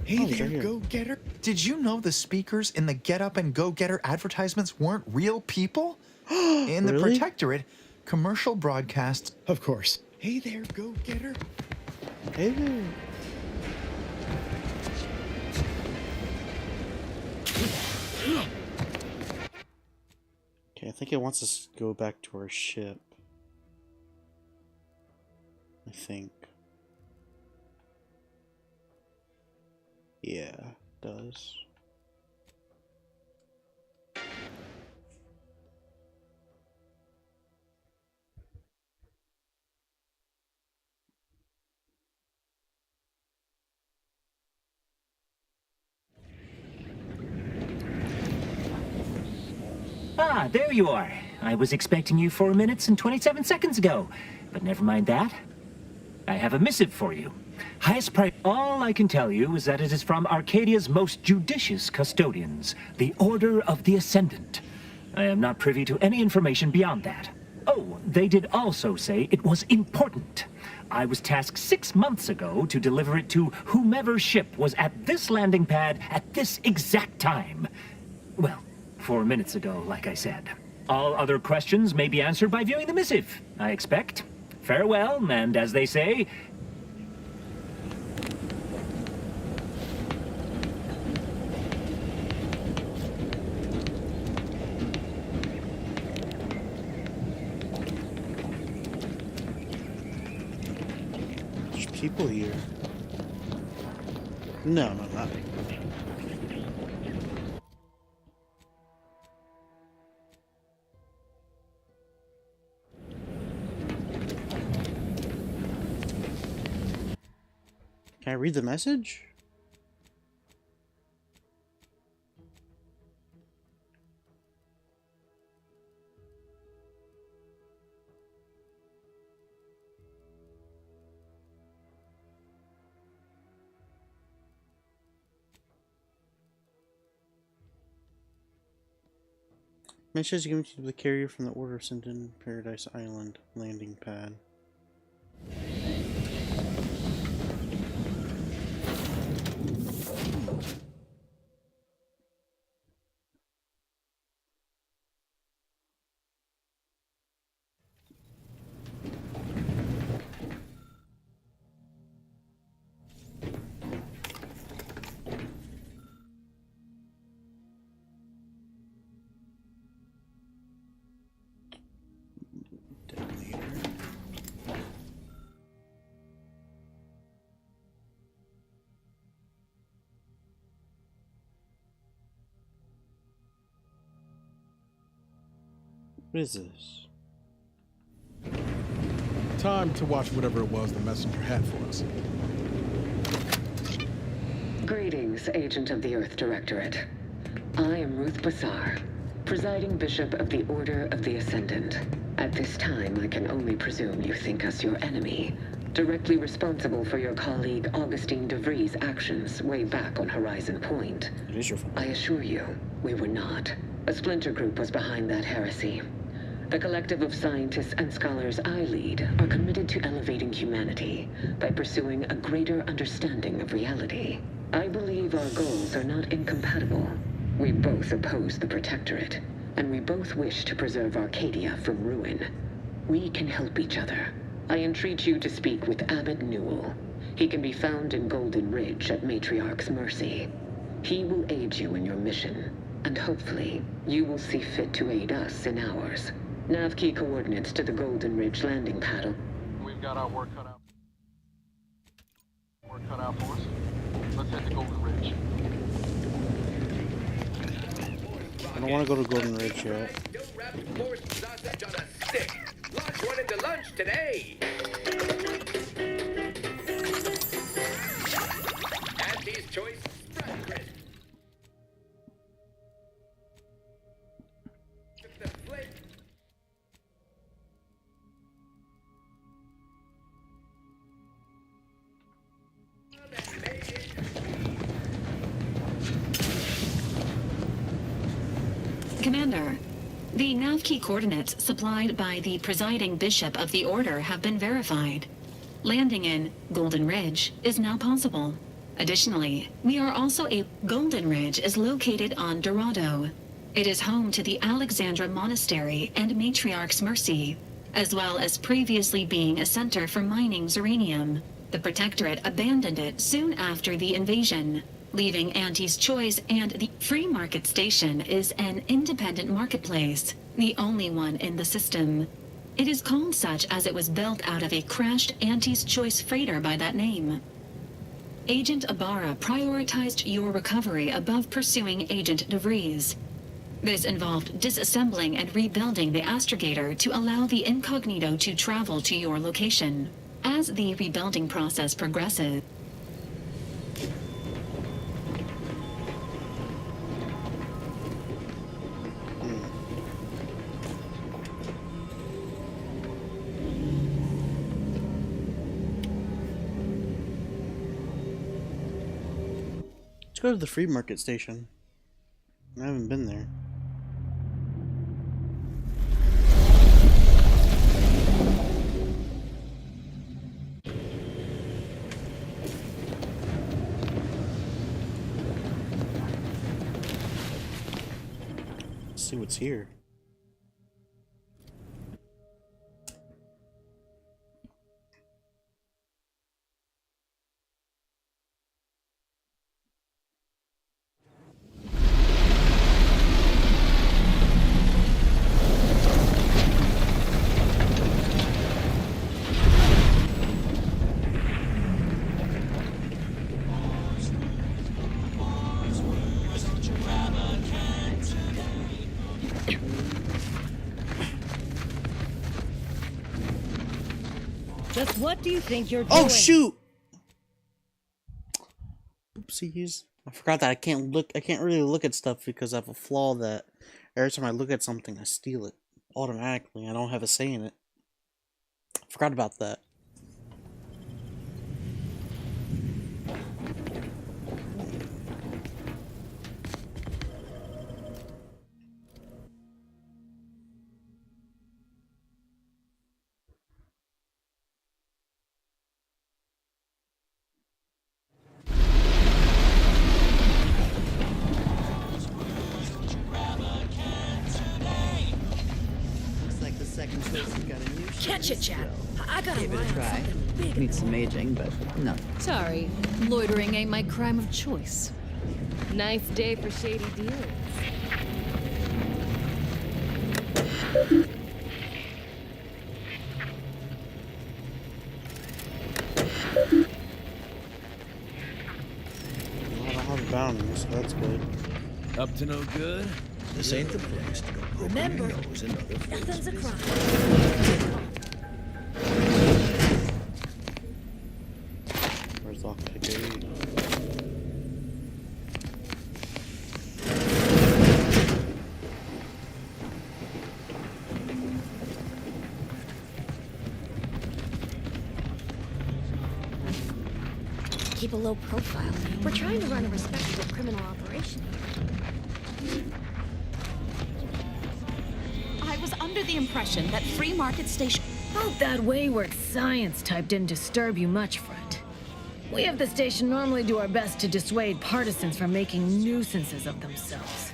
Hey there, go-getter. Did you know the speakers in the Get Up and Go-Getter advertisements weren't real people? In the Really? Protectorate, commercial broadcasts... Of course. Hey there, go-getter. Hey there. Okay, I think it wants us to go back to our ship. I think. Yeah, it does. Ah, there you are. I was expecting you 4 minutes and 27 seconds ago, but never mind that. I have a missive for you. Highest priority. All I can tell you is that it is from Arcadia's most judicious custodians, the Order of the Ascendant. I am not privy to any information beyond that. Oh, they did also say it was important. I was tasked 6 months ago to deliver it to whomever ship was at this landing pad at this exact time. Well, 4 minutes ago, like I said. All other questions may be answered by viewing the missive, I expect. Farewell, and as they say... people here. No, not. Can I read the message? Message given to the carrier from the order sent in Paradise Island landing pad. What is this? Time to watch whatever it was the messenger had for us. Greetings, Agent of the Earth Directorate. I am Ruth Bassar, presiding bishop of the Order of the Ascendant. At this time, I can only presume you think us your enemy, directly responsible for your colleague Augustine de Vries' actions way back on Horizon Point. It is your fault. I assure you, we were not. A splinter group was behind that heresy. The collective of scientists and scholars I lead are committed to elevating humanity by pursuing a greater understanding of reality. I believe our goals are not incompatible. We both oppose the Protectorate, and we both wish to preserve Arcadia from ruin. We can help each other. I entreat you to speak with Abbot Newell. He can be found in Golden Ridge at Matriarch's mercy. He will aid you in your mission, and hopefully, you will see fit to aid us in ours. Nav key coordinates to the Golden Ridge landing paddle. We've got our work cut out. Work cut out for us. Let's head to Golden Ridge. I don't want to go to Golden Ridge yet. Sausage on a stick. Launch one into lunch today. Auntie's Choice Spread Crisp. The flavor. Commander, the nav key coordinates supplied by the presiding bishop of the Order have been verified. Landing in Golden Ridge is now possible. Additionally, we are also Golden Ridge is located on Dorado. It is home to the Alexandra Monastery and Matriarch's Mercy, as well as previously being a center for mining Zeranium. The Protectorate abandoned it soon after the invasion, leaving Auntie's Choice, and the Free Market Station is an independent marketplace, the only one in the system. It is called such as it was built out of a crashed Auntie's Choice freighter by that name. Agent Ibarra prioritized your recovery above pursuing Agent de Vries. This involved disassembling and rebuilding the astrogator to allow the incognito to travel to your location. As the rebuilding process progresses, let's go to the Free Market Station. I haven't been there. Let's see what's here. Just what do you think you're doing? Oh shoot! Oopsies. I forgot that I can't really look at stuff because I have a flaw that every time I look at something I steal it automatically. I don't have a say in it. I forgot about that. Catch it, Chad. I got Give it a try. Needs some aging, but no. Sorry, loitering ain't my crime of choice. Nice day for shady deals. I don't have bounties, so that's good. Up to no good? This ain't the place to go poking Remember, your nose in other nothing's a places. crime. Where's lockpick? Keep a low profile. We're trying to run a respectable criminal operation. I was under the impression that free market station... Hope that wayward science type didn't disturb you much, friend. We of the station normally do our best to dissuade partisans from making nuisances of themselves.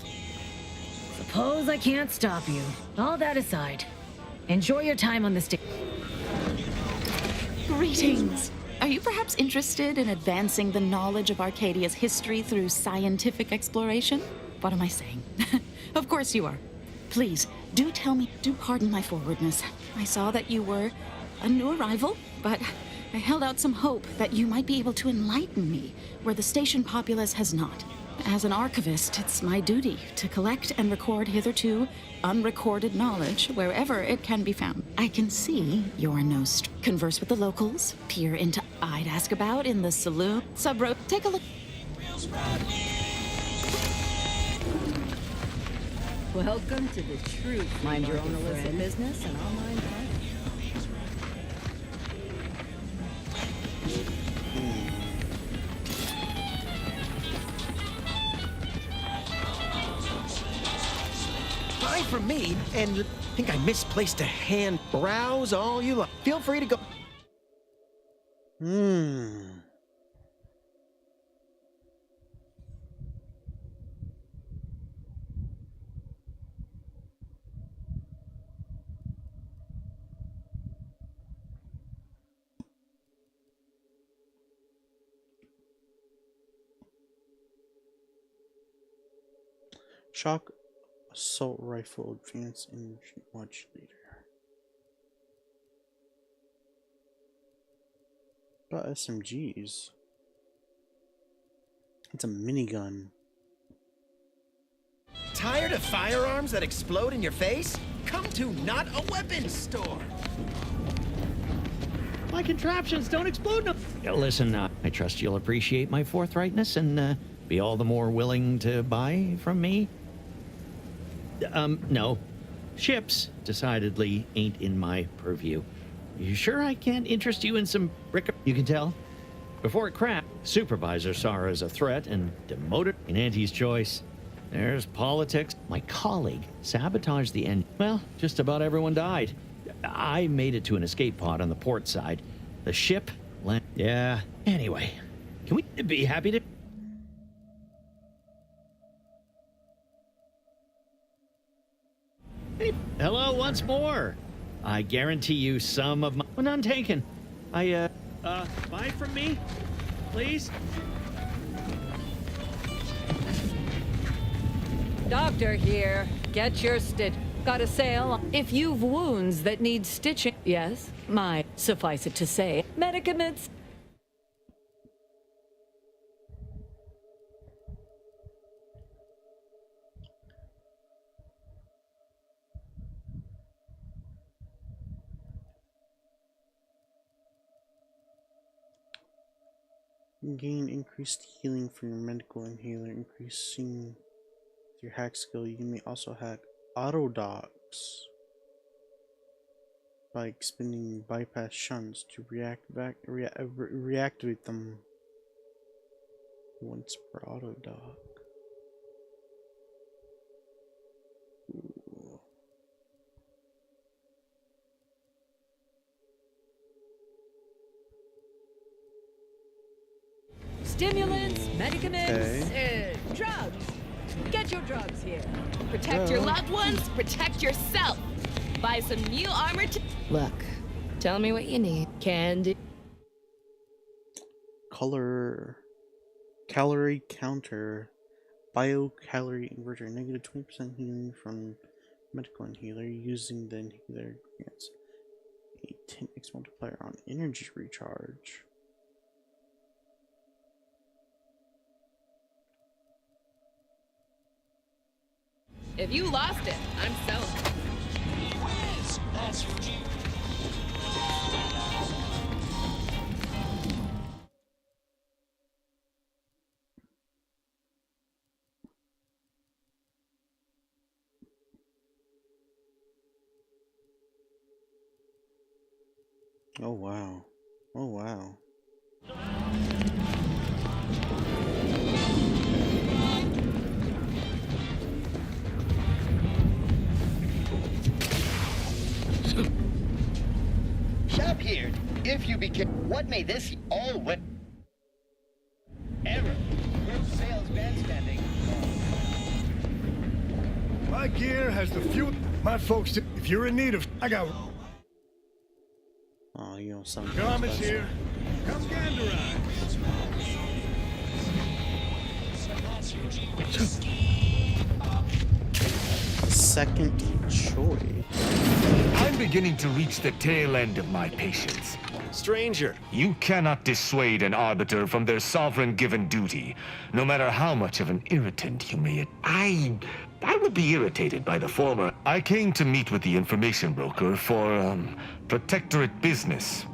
Suppose I can't stop you. All that aside, enjoy your time on the station. Greetings. Are you perhaps interested in advancing the knowledge of Arcadia's history through scientific exploration? What am I saying? Of course you are. Please, do tell me, do pardon my forwardness. I saw that you were a new arrival, but I held out some hope that you might be able to enlighten me where the station populace has not. As an archivist, it's my duty to collect and record hitherto unrecorded knowledge wherever it can be found. I can see you're no converse with the locals, peer into I'd ask about in the saloon, sub-road. Take a look. Welcome to the truth. Mind your own illicit business, and I'll mind mine. Bye from me, and I think I misplaced a hand. Browse all you like. Feel free to go. Shock assault rifle advance energy modulator. About SMGs. It's a minigun. Tired of firearms that explode in your face? Come to Not a Weapons store. My contraptions don't explode no. Listen, I trust you'll appreciate my forthrightness and be all the more willing to buy from me. No. Ships decidedly ain't in my purview. You sure I can't interest you in some brick? You can tell? Before it crashed, supervisor saw her as a threat and demoted in Auntie's choice. There's politics. My colleague sabotaged the engine. Well, just about everyone died. I made it to an escape pod on the port side. The ship landed. Yeah. Anyway, can we be happy to... Hey, hello once more. I guarantee you some of my... Well, none taken. Buy from me, please? Doctor here. Get your stitch. Got a sale. If you've wounds that need stitching, yes, suffice it to say, medicaments. Gain increased healing for your medical inhaler, increasing your hack skill. You may also hack auto docks by expending bypass shunts to reactivate them once per auto dock. Ooh. Stimulants, medicaments, drugs. Get your drugs here. Protect your loved ones, protect yourself. Buy some new armor to... Look, tell me what you need. Candy. Calorie counter. Biocalorie inverter. Negative 20% healing from medical inhaler. Using the inhaler grants a 10x multiplier on energy recharge. If you lost it, I'm selling. Oh wow. Oh wow. Shop here. If you became, what may this all win? Error. Group sales grandstanding. My gear has the fuel. My folks, if you're in need of, I got. Oh, you know something. Garments here. Come ganderize. Second choice. I'm beginning to reach the tail end of my patience. Stranger, you cannot dissuade an arbiter from their sovereign-given duty, no matter how much of an irritant you may... I would be irritated by the former. I came to meet with the information broker for, protectorate business.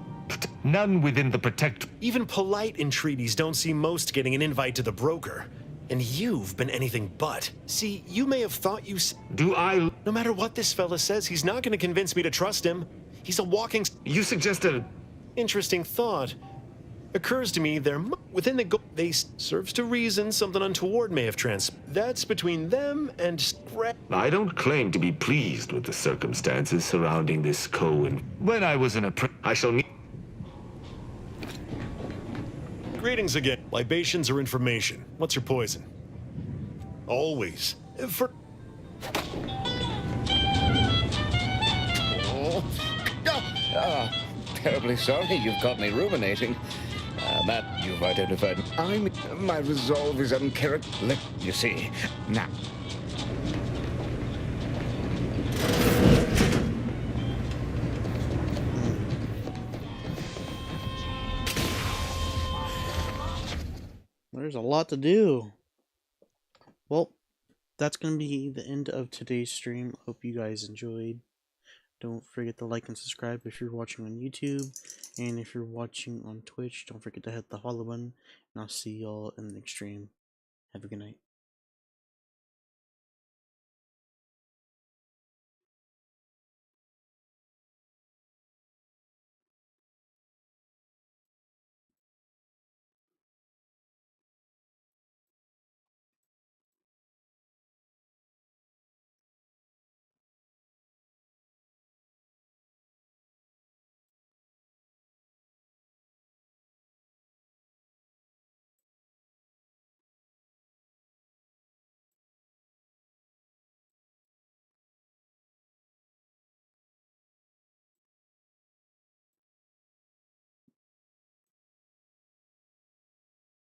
None within the Even polite entreaties don't see most getting an invite to the broker. And you've been anything but. See, you may have thought you... Do I... No matter what this fella says, he's not going to convince me to trust him. He's a walking... You suggested... Interesting thought. Occurs to me there within the they serves to reason something untoward may have That's between them and... I don't claim to be pleased with the circumstances surrounding this When I was in a... I shall need... Greetings again. Libations or information? What's your poison? Always. For... Terribly sorry you've got me ruminating. Matt, you've identified. My resolve is uncharacteristic. You see, now. There's a lot to do. Well, that's going to be the end of today's stream. Hope you guys enjoyed. Don't forget to like and subscribe if you're watching on YouTube. And if you're watching on Twitch, don't forget to hit the follow button. And I'll see y'all in the next stream. Have a good night.